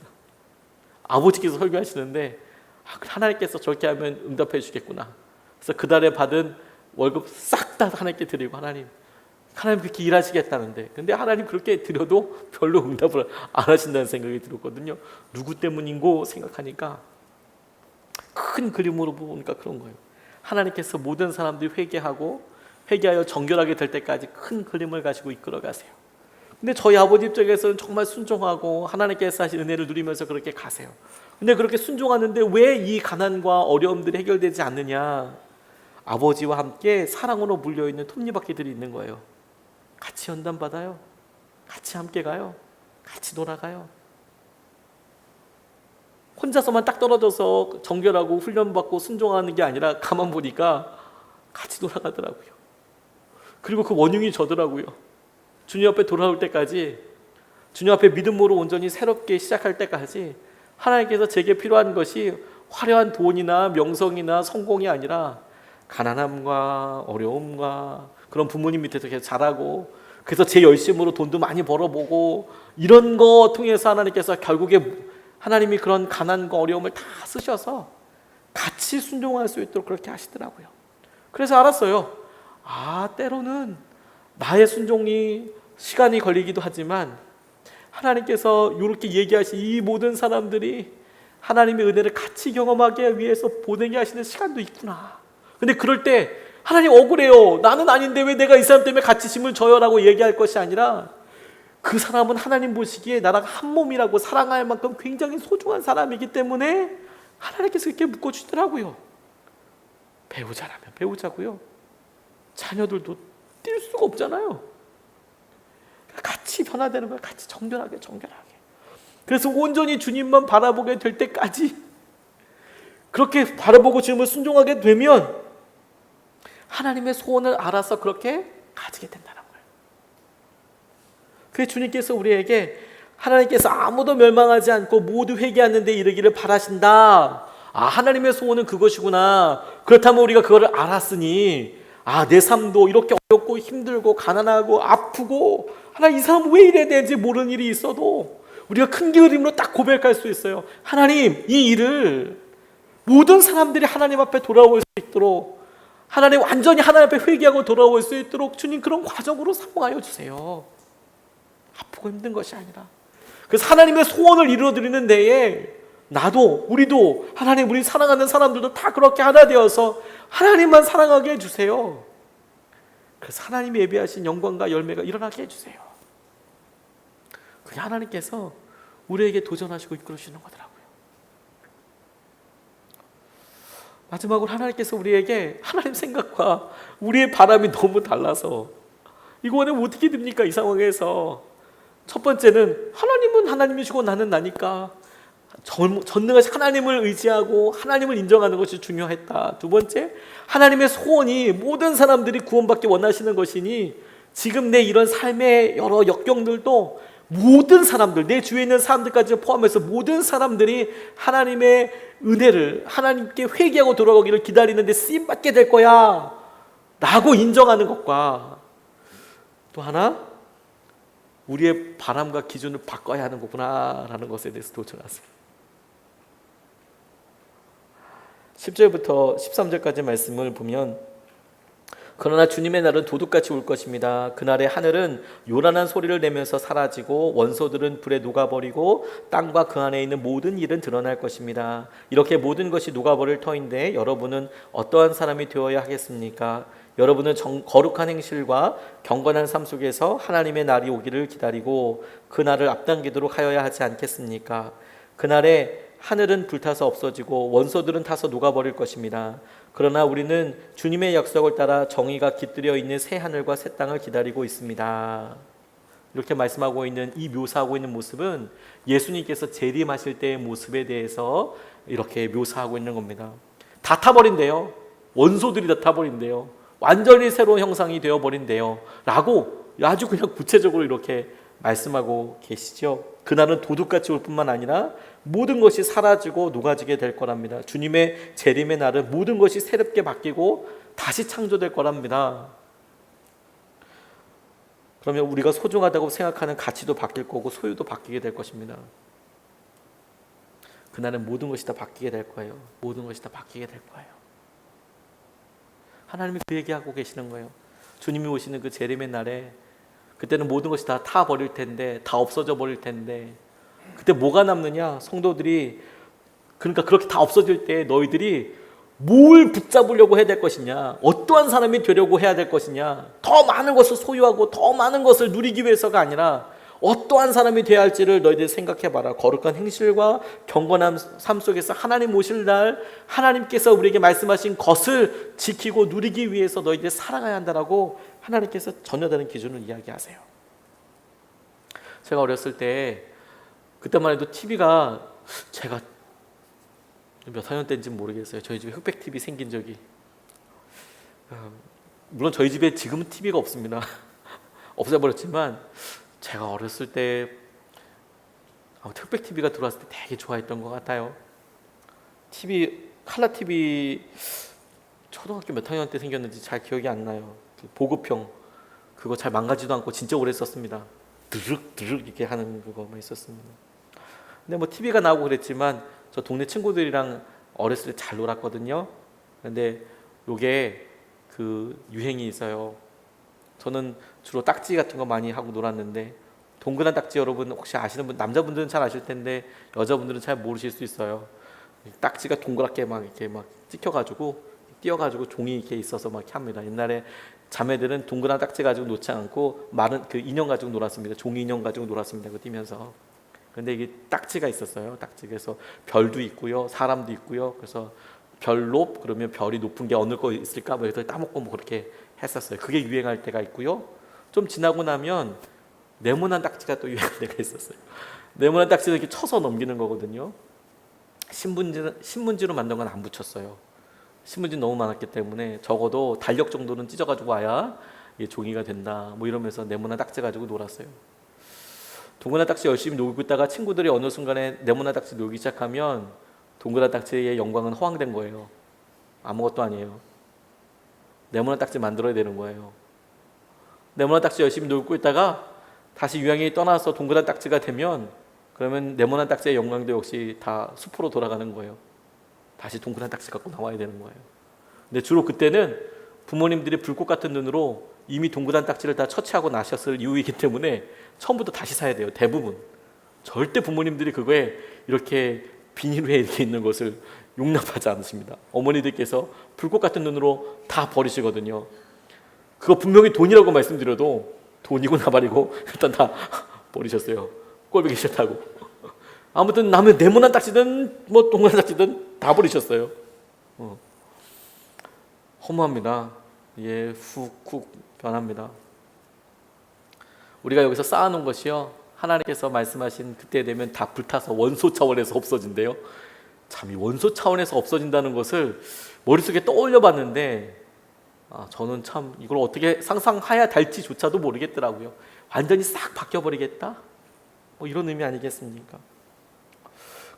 A: 아버지께서 설교하시는데 하나님께서 저렇게 하면 응답해 주겠구나. 그래서 그달에 받은 월급 싹 다 하나님께 드리고, 하나님 그렇게 일하시겠다는데, 근데 하나님 그렇게 드려도 별로 응답을 안 하신다는 생각이 들었거든요. 누구 때문인고 생각하니까 큰 그림으로 보니까 그런 거예요. 하나님께서 모든 사람들이 회개하여 정결하게 될 때까지 큰 그림을 가지고 이끌어 가세요. 근데 저희 아버지 입장에서는 정말 순종하고 하나님께서 하신 은혜를 누리면서 그렇게 가세요. 근데 그렇게 순종하는데 왜 이 가난과 어려움들이 해결되지 않느냐? 아버지와 함께 사랑으로 물려있는 톱니바퀴들이 있는 거예요. 같이 연단받아요. 같이 함께 가요. 같이 돌아가요. 혼자서만 딱 떨어져서 정결하고 훈련받고 순종하는 게 아니라 가만 보니까 같이 돌아가더라고요. 그리고 그 원흉이 저더라고요. 주님 앞에 돌아올 때까지, 주님 앞에 믿음으로 온전히 새롭게 시작할 때까지 하나님께서 제게 필요한 것이 화려한 돈이나 명성이나 성공이 아니라 가난함과 어려움과 그런 부모님 밑에서 계속 자라고, 그래서 제 열심으로 돈도 많이 벌어보고 이런 거 통해서 하나님께서 결국에 하나님이 그런 가난과 어려움을 다 쓰셔서 같이 순종할 수 있도록 그렇게 하시더라고요. 그래서 알았어요. 때로는 나의 순종이 시간이 걸리기도 하지만 하나님께서 이렇게 얘기하신 이 모든 사람들이 하나님의 은혜를 같이 경험하기 위해서 보내게 하시는 시간도 있구나. 근데 그럴 때 하나님 억울해요. 나는 아닌데 왜 내가 이 사람 때문에 같이 짐을 져요? 라고 얘기할 것이 아니라, 그 사람은 하나님 보시기에 나랑 한 몸이라고 사랑할 만큼 굉장히 소중한 사람이기 때문에 하나님께서 이렇게 묶어주시더라고요. 배우자라면 배우자고요. 자녀들도 뛸 수가 없잖아요. 같이 변화되는 거예요. 같이 정결하게. 그래서 온전히 주님만 바라보게 될 때까지, 그렇게 바라보고 주님을 순종하게 되면 하나님의 소원을 알아서 그렇게 가지게 된다는 거예요. 그래서 주님께서 우리에게, 하나님께서 아무도 멸망하지 않고 모두 회개하는 데 이르기를 바라신다. 하나님의 소원은 그것이구나. 그렇다면 우리가 그거를 알았으니 내 삶도 이렇게 어렵고 힘들고 가난하고 아프고, 하나님 이 사람 왜 이래야 되는지 모르는 일이 있어도 우리가 큰 그림으로 딱 고백할 수 있어요. 하나님, 이 일을 모든 사람들이 하나님 앞에 돌아올 수 있도록, 하나님 완전히 하나님 앞에 회개하고 돌아올 수 있도록 주님 그런 과정으로 사용하여 주세요. 아프고 힘든 것이 아니라. 그래서 하나님의 소원을 이루어드리는 데에 우리도 하나님, 우리 사랑하는 사람들도 다 그렇게 하나 되어서 하나님만 사랑하게 해주세요. 그래서 하나님이 예비하신 영광과 열매가 일어나게 해주세요. 그게 하나님께서 우리에게 도전하시고 이끌어주시는 거더라고요. 마지막으로 하나님께서 우리에게 하나님 생각과 우리의 바람이 너무 달라서 이거 하면 어떻게 됩니까? 이 상황에서 첫 번째는 하나님은 하나님이시고 나는 나니까 전능하신 하나님을 의지하고 하나님을 인정하는 것이 중요했다. 두 번째, 하나님의 소원이 모든 사람들이 구원받기 원하시는 것이니 지금 내 이런 삶의 여러 역경들도 모든 사람들, 내 주위에 있는 사람들까지 포함해서 모든 사람들이 하나님의 은혜를, 하나님께 회개하고 돌아가기를 기다리는데 쓰임받게 될 거야 라고 인정하는 것과 또 하나, 우리의 바람과 기준을 바꿔야 하는 거구나 라는 것에 대해서 도전했습니다. 10절부터 13절까지 말씀을 보면, 그러나 주님의 날은 도둑같이 올 것입니다. 그날에 하늘은 요란한 소리를 내면서 사라지고 원소들은 불에 녹아버리고 땅과 그 안에 있는 모든 일은 드러날 것입니다. 이렇게 모든 것이 녹아버릴 터인데 여러분은 어떠한 사람이 되어야 하겠습니까? 여러분은 거룩한 행실과 경건한 삶 속에서 하나님의 날이 오기를 기다리고 그 날을 앞당기도록 하여야 하지 않겠습니까? 그날에 하늘은 불타서 없어지고 원소들은 타서 녹아버릴 것입니다. 그러나 우리는 주님의 약속을 따라 정의가 깃들여 있는 새 하늘과 새 땅을 기다리고 있습니다. 이렇게 말씀하고 있는, 이 묘사하고 있는 모습은 예수님께서 재림하실 때의 모습에 대해서 이렇게 묘사하고 있는 겁니다. 다 타버린대요. 원소들이 다 타버린대요. 완전히 새로운 형상이 되어버린대요 라고 아주 그냥 구체적으로 이렇게 말씀하고 계시죠. 그날은 도둑같이 올 뿐만 아니라 모든 것이 사라지고 녹아지게 될 거랍니다. 주님의 재림의 날은 모든 것이 새롭게 바뀌고 다시 창조될 거랍니다. 그러면 우리가 소중하다고 생각하는 가치도 바뀔 거고 소유도 바뀌게 될 것입니다. 그날은 모든 것이 다 바뀌게 될 거예요. 모든 것이 다 바뀌게 될 거예요. 하나님이 그 얘기하고 계시는 거예요. 주님이 오시는 그 재림의 날에 그때는 모든 것이 다 타버릴 텐데, 다 없어져 버릴 텐데, 그때 뭐가 남느냐? 성도들이, 그러니까 그렇게 다 없어질 때 너희들이 뭘 붙잡으려고 해야 될 것이냐? 어떠한 사람이 되려고 해야 될 것이냐? 더 많은 것을 소유하고 더 많은 것을 누리기 위해서가 아니라 어떠한 사람이 되어야 할지를 너희들이 생각해봐라. 거룩한 행실과 경건한 삶 속에서 하나님 오실 날 하나님께서 우리에게 말씀하신 것을 지키고 누리기 위해서 너희들이 살아가야 한다라고 하나님께서 전혀 다른 기준을 이야기하세요. 제가 어렸을 때 그때만 해도 TV가 제가 몇 학년 때인지 모르겠어요. 저희 집에 흑백 TV 생긴 적이, 물론 저희 집에 지금은 TV가 없습니다. 없애버렸지만 제가 어렸을 때 흑백 TV가 들어왔을 때 되게 좋아했던 것 같아요. TV, 칼라 TV 초등학교 몇 학년 때 생겼는지 잘 기억이 안 나요. 보급형 그거 잘 망가지도 않고 진짜 오래 썼습니다. 드륵 드륵 이렇게 하는 그거만 있었습니다. 근데 뭐 TV가 나오고 그랬지만 저 동네 친구들이랑 어렸을 때 잘 놀았거든요. 근데 요게 그 유행이 있어요. 저는 주로 딱지 같은 거 많이 하고 놀았는데, 동그란 딱지 여러분 혹시 아시는 분, 남자분들은 잘 아실 텐데 여자분들은 잘 모르실 수 있어요. 딱지가 동그랗게 막 이렇게 막 찍혀가지고 띄어가지고 종이 이렇게 있어서 막 이렇게 합니다. 옛날에 자매들은 동그란 딱지 가지고 놓지 않고 마른 그 인형 가지고 놀았습니다. 종이 인형 가지고 놀았습니다. 그 뛰면서. 근데 이게 딱지가 있었어요. 딱지. 그래서 별도 있고요, 사람도 있고요. 그래서 별롭 그러면 별이 높은 게 어느 거 있을까? 뭐 해서 따먹고 뭐 그렇게 했었어요. 그게 유행할 때가 있고요. 좀 지나고 나면 네모난 딱지가 또 유행할 때가 있었어요. 네모난 딱지는 이렇게 쳐서 넘기는 거거든요. 신문지로 만든 건 안 붙였어요. 신문지 너무 많았기 때문에 적어도 달력 정도는 찢어가지고 와야 이게 종이가 된다. 뭐 이러면서 네모난 딱지 가지고 놀았어요. 동그란 딱지 열심히 놀고 있다가 친구들이 어느 순간에 네모난 딱지 놀기 시작하면 동그란 딱지의 영광은 허황된 거예요. 아무것도 아니에요. 네모난 딱지 만들어야 되는 거예요. 네모난 딱지 열심히 놀고 있다가 다시 유행이 떠나서 동그란 딱지가 되면, 그러면 네모난 딱지의 영광도 역시 다 숲으로 돌아가는 거예요. 다시 동그란 딱지 갖고 나와야 되는 거예요. 근데 주로 그때는 부모님들이 불꽃 같은 눈으로 이미 동그란 딱지를 다 처치하고 나셨을 이유이기 때문에 처음부터 다시 사야 돼요. 대부분. 절대 부모님들이 그거에 이렇게 비닐에 이렇게 있는 것을 용납하지 않으십니다. 어머니들께서 불꽃 같은 눈으로 다 버리시거든요. 그거 분명히 돈이라고 말씀드려도 돈이고 나발이고 일단 다 버리셨어요. 꼴보기 싫다고. 아무튼 남의 네모난 딱지든 뭐 동그란 딱지든 다 버리셨어요. 허무합니다. 예, 훅훅 변합니다. 우리가 여기서 쌓아놓은 것이요, 하나님께서 말씀하신 그때 되면 다 불타서 원소 차원에서 없어진대요. 참, 이 원소 차원에서 없어진다는 것을 머릿속에 떠올려 봤는데 저는 참 이걸 어떻게 상상해야 될지조차도 모르겠더라고요. 완전히 싹 바뀌어버리겠다? 뭐 이런 의미 아니겠습니까?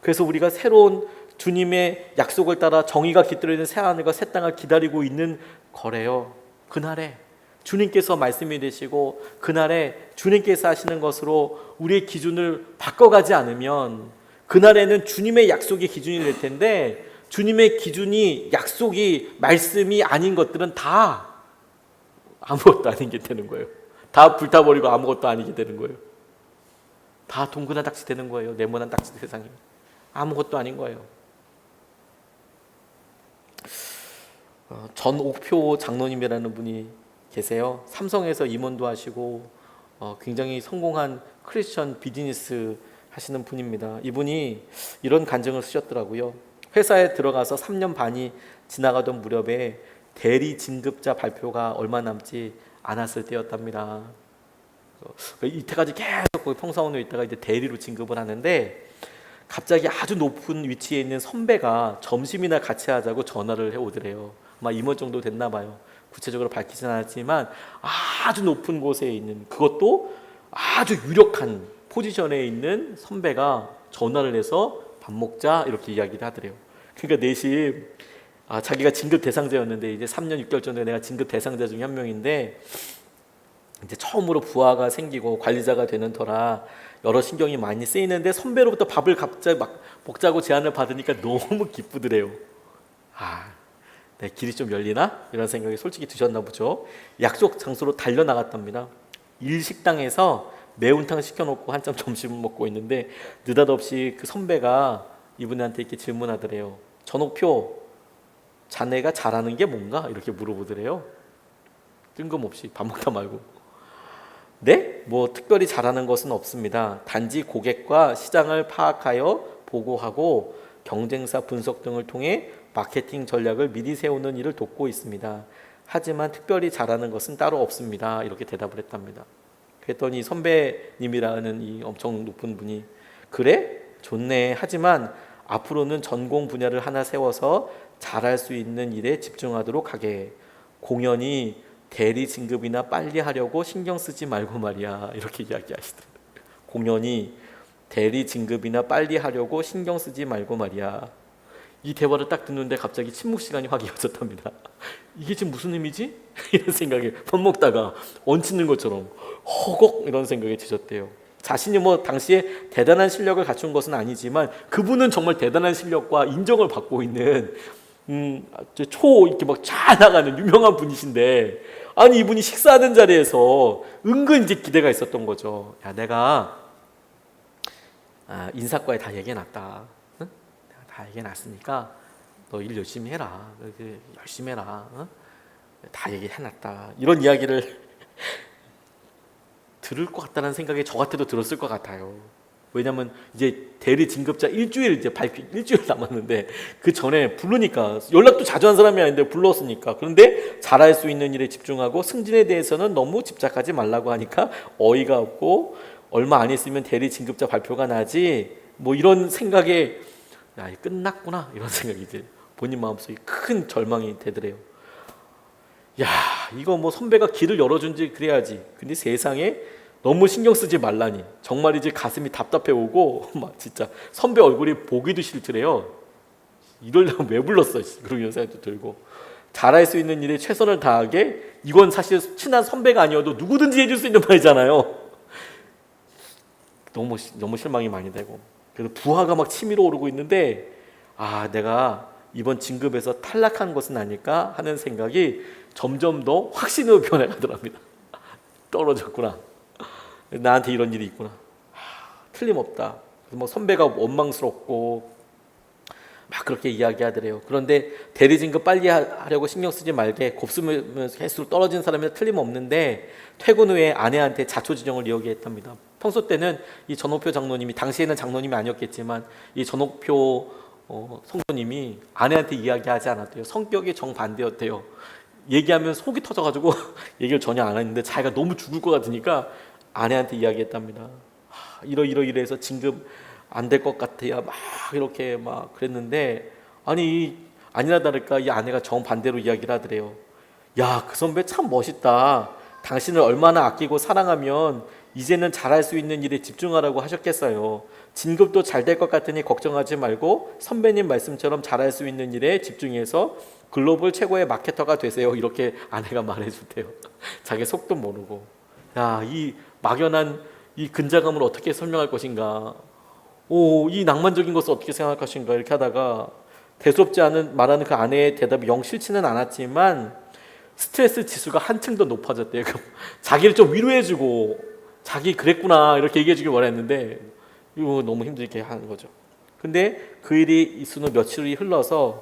A: 그래서 우리가 새로운 주님의 약속을 따라 정의가 깃들어 있는 새하늘과 새 땅을 기다리고 있는 거래요. 그날에 주님께서 말씀이 되시고 그날에 주님께서 하시는 것으로 우리의 기준을 바꿔가지 않으면 그날에는 주님의 약속이 기준이 될 텐데, 주님의 기준이 약속이 말씀이 아닌 것들은 다 아무것도 아닌 게 되는 거예요. 다 불타버리고 아무것도 아니게 되는 거예요. 다 동그란 딱지 되는 거예요. 네모난 딱지 세상에 아무것도 아닌 거예요. 전옥표 장로님이라는 분이 계세요. 삼성에서 임원도 하시고 굉장히 성공한 크리스천 비즈니스 하시는 분입니다. 이분이 이런 간증을 쓰셨더라고요. 회사에 들어가서 3년 반이 지나가던 무렵에 대리 진급자 발표가 얼마 남지 않았을 때였답니다. 이때까지 계속 거기 평사원으로 있다가 이제 대리로 진급을 하는데, 갑자기 아주 높은 위치에 있는 선배가 점심이나 같이 하자고 전화를 해오더래요. 아마 임원 정도 됐나 봐요. 구체적으로 밝히진 않았지만 아주 높은 곳에 있는, 그것도 아주 유력한 포지션에 있는 선배가 전화를 해서 밥 먹자 이렇게 이야기를 하더래요. 그러니까 내심 자기가 진급 대상자였는데, 이제 3년 6개월 전에 내가 진급 대상자 중에 한 명인데 이제 처음으로 부하가 생기고 관리자가 되는 터라 여러 신경이 많이 쓰이는데, 선배로부터 밥을 갑자기 막 먹자고 제안을 받으니까 너무 기쁘더래요. 내 길이 좀 열리나? 이런 생각이 솔직히 드셨나 보죠. 약속 장소로 달려나갔답니다. 일식당에서 매운탕 시켜놓고 한참 점심을 먹고 있는데 느닷없이 그 선배가 이분한테 이렇게 질문하더래요. 전옥표, 자네가 잘하는 게 뭔가? 이렇게 물어보더래요. 뜬금없이 밥 먹다 말고. 네? 뭐 특별히 잘하는 것은 없습니다. 단지 고객과 시장을 파악하여 보고하고 경쟁사 분석 등을 통해 마케팅 전략을 미리 세우는 일을 돕고 있습니다. 하지만 특별히 잘하는 것은 따로 없습니다. 이렇게 대답을 했답니다. 그랬더니 선배님이라는 이 엄청 높은 분이, 그래? 좋네. 하지만 앞으로는 전공 분야를 하나 세워서 잘할 수 있는 일에 집중하도록 하게. 공연히 대리 진급이나 빨리 하려고 신경 쓰지 말고 말이야. 이렇게 이야기하시더라고요. 공연히 대리 진급이나 빨리 하려고 신경 쓰지 말고 말이야. 이 대화를 딱 듣는데 갑자기 침묵 시간이 확 이어졌답니다. 이게 지금 무슨 의미지? 이런 생각에 밥 먹다가 얹히는 것처럼 허걱 이런 생각이 드셨대요. 자신이 뭐 당시에 대단한 실력을 갖춘 것은 아니지만 그분은 정말 대단한 실력과 인정을 받고 있는 이렇게 막 잘 나가는 유명한 분이신데, 아니 이분이 식사하는 자리에서 은근 이제 기대가 있었던 거죠. 야, 내가 인사과에 다 얘기해놨다. 응? 내가 다 얘기해놨으니까 너 일 열심히 해라. 열심히 해라. 응? 다 얘기해놨다. 이런 이야기를 들을 것 같다는 생각이 저 같아도 들었을 것 같아요. 왜냐면 이제 대리 진급자 일주일 남았는데 그 전에 부르니까, 연락도 자주 한 사람이 아닌데 불렀으니까. 그런데 잘할 수 있는 일에 집중하고 승진에 대해서는 너무 집착하지 말라고 하니까 어이가 없고, 얼마 안 있으면 대리 진급자 발표가 나지 뭐 이런 생각에, 야, 끝났구나 이런 생각이 이제 본인 마음속에 큰 절망이 되더래요. 야, 이거 뭐 선배가 길을 열어준지 그래야지. 근데 세상에 너무 신경 쓰지 말라니 정말 이제 가슴이 답답해 오고 막 진짜 선배 얼굴이 보기도 싫더래요. 이러려고 왜 불렀어? 그런 생각도 들고, 잘할 수 있는 일에 최선을 다하게, 이건 사실 친한 선배가 아니어도 누구든지 해줄 수 있는 말이잖아요. 너무 실망이 많이 되고, 그래서 부하가 막 치밀어 오르고 있는데, 내가 이번 진급에서 탈락한 것은 아닐까 하는 생각이 점점 더 확신으로 변해가더랍니다. 떨어졌구나. 나한테 이런 일이 있구나. 틀림없다. 그래서 뭐 선배가 원망스럽고 막 그렇게 이야기하더래요. 그런데 대리진급 빨리 하려고 신경 쓰지 말게 곱씹으면서 계속 떨어진 사람이 틀림없는데 퇴근 후에 아내한테 자초지종을 이야기했답니다. 평소 때는 이 전옥표 장로님이, 당시에는 장로님이 아니었겠지만 이 전옥표 성도님이 아내한테 이야기하지 않았대요. 성격이 정반대였대요. 얘기하면 속이 터져가지고 얘기를 전혀 안 했는데 자기가 너무 죽을 것 같으니까 아내한테 이야기했답니다. 이러해서 진급 안 될 것 같아요. 막 이렇게 막 그랬는데 아니나 다를까 이 아내가 정반대로 이야기를 하더래요. 야, 그 선배 참 멋있다. 당신을 얼마나 아끼고 사랑하면 이제는 잘할 수 있는 일에 집중하라고 하셨겠어요. 진급도 잘 될 것 같으니 걱정하지 말고 선배님 말씀처럼 잘할 수 있는 일에 집중해서 글로벌 최고의 마케터가 되세요. 이렇게 아내가 말해주대요. 자기 속도 모르고. 야, 이 막연한 이 근자감을 어떻게 설명할 것인가. 이 낭만적인 것을 어떻게 생각할 것인가. 이렇게 하다가 대수롭지 않은 말하는 그 아내의 대답이 영 싫지는 않았지만 스트레스 지수가 한층 더 높아졌대요. 자기를 좀 위로해주고 자기 그랬구나 이렇게 얘기해주길 원했는데 이거 너무 힘들게 하는 거죠. 근데 그 일이 있은 후 며칠이 흘러서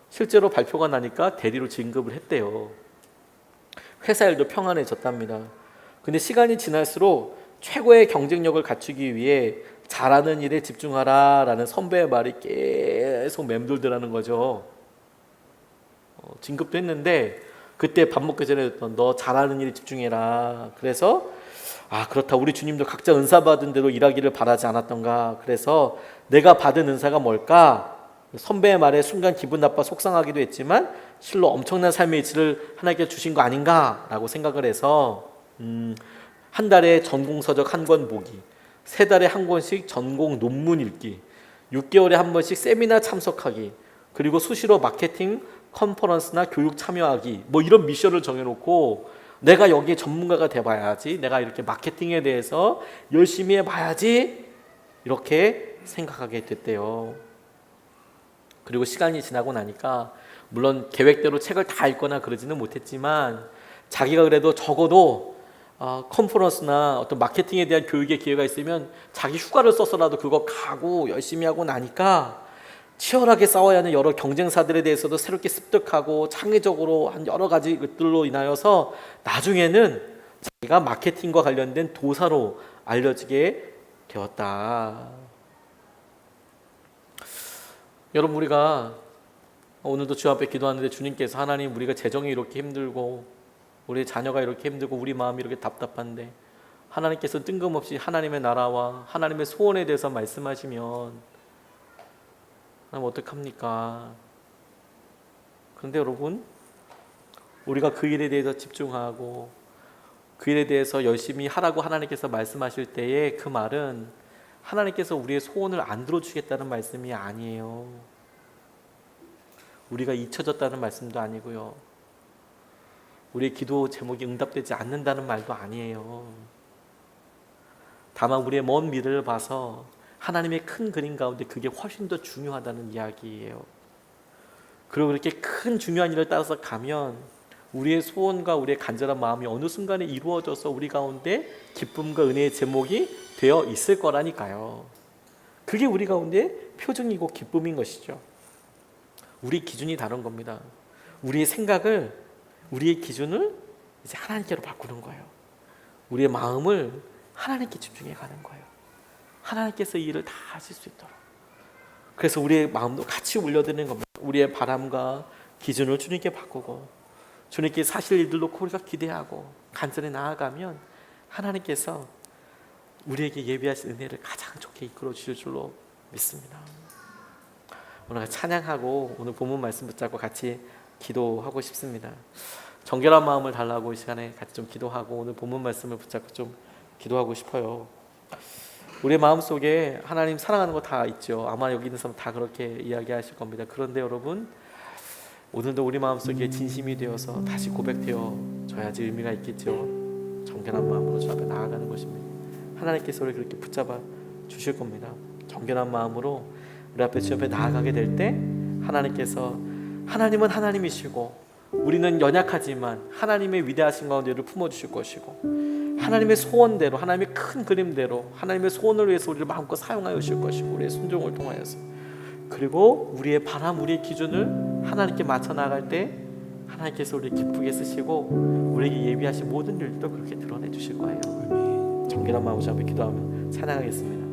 A: 실제로 발표가 나니까 대리로 진급을 했대요. 회사 일도 평안해졌답니다. 근데 시간이 지날수록 최고의 경쟁력을 갖추기 위해 잘하는 일에 집중하라라는 선배의 말이 계속 맴돌더라는 거죠. 진급도 했는데 그때 밥 먹기 전에 했던 너 잘하는 일에 집중해라. 그래서 그렇다. 우리 주님도 각자 은사 받은 대로 일하기를 바라지 않았던가. 그래서 내가 받은 은사가 뭘까? 선배의 말에 순간 기분 나빠 속상하기도 했지만 실로 엄청난 삶의 질을 하나님께 주신 거 아닌가라고 생각을 해서 한 달에 전공 서적 한 권 보기, 3달에 한 권씩 전공 논문 읽기, 6개월에 한 번씩 세미나 참석하기, 그리고 수시로 마케팅 컨퍼런스나 교육 참여하기, 뭐 이런 미션을 정해놓고 내가 여기에 전문가가 돼봐야지, 내가 이렇게 마케팅에 대해서 열심히 해봐야지 이렇게 생각하게 됐대요. 그리고 시간이 지나고 나니까 물론 계획대로 책을 다 읽거나 그러지는 못했지만 자기가 그래도 적어도 컨퍼런스나 어떤 마케팅에 대한 교육의 기회가 있으면 자기 휴가를 써서라도 그거 가고 열심히 하고 나니까 치열하게 싸워야 하는 여러 경쟁사들에 대해서도 새롭게 습득하고 창의적으로 한 여러 가지 것들로 인하여서 나중에는 자기가 마케팅과 관련된 도사로 알려지게 되었다. 여러분, 우리가 오늘도 주 앞에 기도하는데 주님께서 하나님, 우리가 재정이 이렇게 힘들고 우리 자녀가 이렇게 힘들고 우리 마음이 이렇게 답답한데 하나님께서 뜬금없이 하나님의 나라와 하나님의 소원에 대해서 말씀하시면 하나님 어떡합니까? 그런데 여러분, 우리가 그 일에 대해서 집중하고 그 일에 대해서 열심히 하라고 하나님께서 말씀하실 때에 그 말은 하나님께서 우리의 소원을 안 들어주겠다는 말씀이 아니에요. 우리가 잊혀졌다는 말씀도 아니고요. 우리의 기도 제목이 응답되지 않는다는 말도 아니에요. 다만 우리의 먼 미래를 봐서 하나님의 큰 그림 가운데 그게 훨씬 더 중요하다는 이야기예요. 그리고 그렇게 큰 중요한 일을 따라서 가면 우리의 소원과 우리의 간절한 마음이 어느 순간에 이루어져서 우리 가운데 기쁨과 은혜의 제목이 되어 있을 거라니까요. 그게 우리 가운데 표징이고 기쁨인 것이죠. 우리 기준이 다른 겁니다. 우리의 생각을, 우리의 기준을 이제 하나님께로 바꾸는 거예요. 우리의 마음을 하나님께 집중해 가는 거예요. 하나님께서 이 일을 다 하실 수 있도록. 그래서 우리의 마음도 같이 올려드리는 겁니다. 우리의 바람과 기준을 주님께 바꾸고 주님께 사실 일들 놓고 우리가 기대하고 간절히 나아가면 하나님께서 우리에게 예비하신 은혜를 가장 좋게 이끌어 주실 줄로 믿습니다. 오늘 찬양하고 오늘 본문 말씀 붙잡고 같이 기도하고 싶습니다. 정결한 마음을 달라고 이 시간에 같이 좀 기도하고 오늘 본문 말씀을 붙잡고 좀 기도하고 싶어요. 우리의 마음속에 하나님 사랑하는 거 다 있죠. 아마 여기 있는 사람 다 그렇게 이야기하실 겁니다. 그런데 여러분, 오늘도 우리 마음속에 진심이 되어서 다시 고백되어져야지 의미가 있겠죠. 정결한 마음으로 주 앞에 나아가는 것입니다. 하나님께서 우리를 그렇게 붙잡아 주실 겁니다. 정결한 마음으로 우리 앞에 주 앞에 나아가게 될 때 하나님께서, 하나님은 하나님이시고 우리는 연약하지만 하나님의 위대하신 가운데를 품어주실 것이고 하나님의 소원대로, 하나님의 큰 그림대로 하나님의 소원을 위해서 우리를 마음껏 사용하여 주실 것이고 우리의 순종을 통하여서 그리고 우리의 바람, 우리의 기준을 하나님께 맞춰 나갈 때 하나님께서 우리를 기쁘게 쓰시고 우리에게 예비하신 모든 일도 그렇게 드러내 주실 거예요. 정결한 마음을 잡고 기도하며 찬양하겠습니다.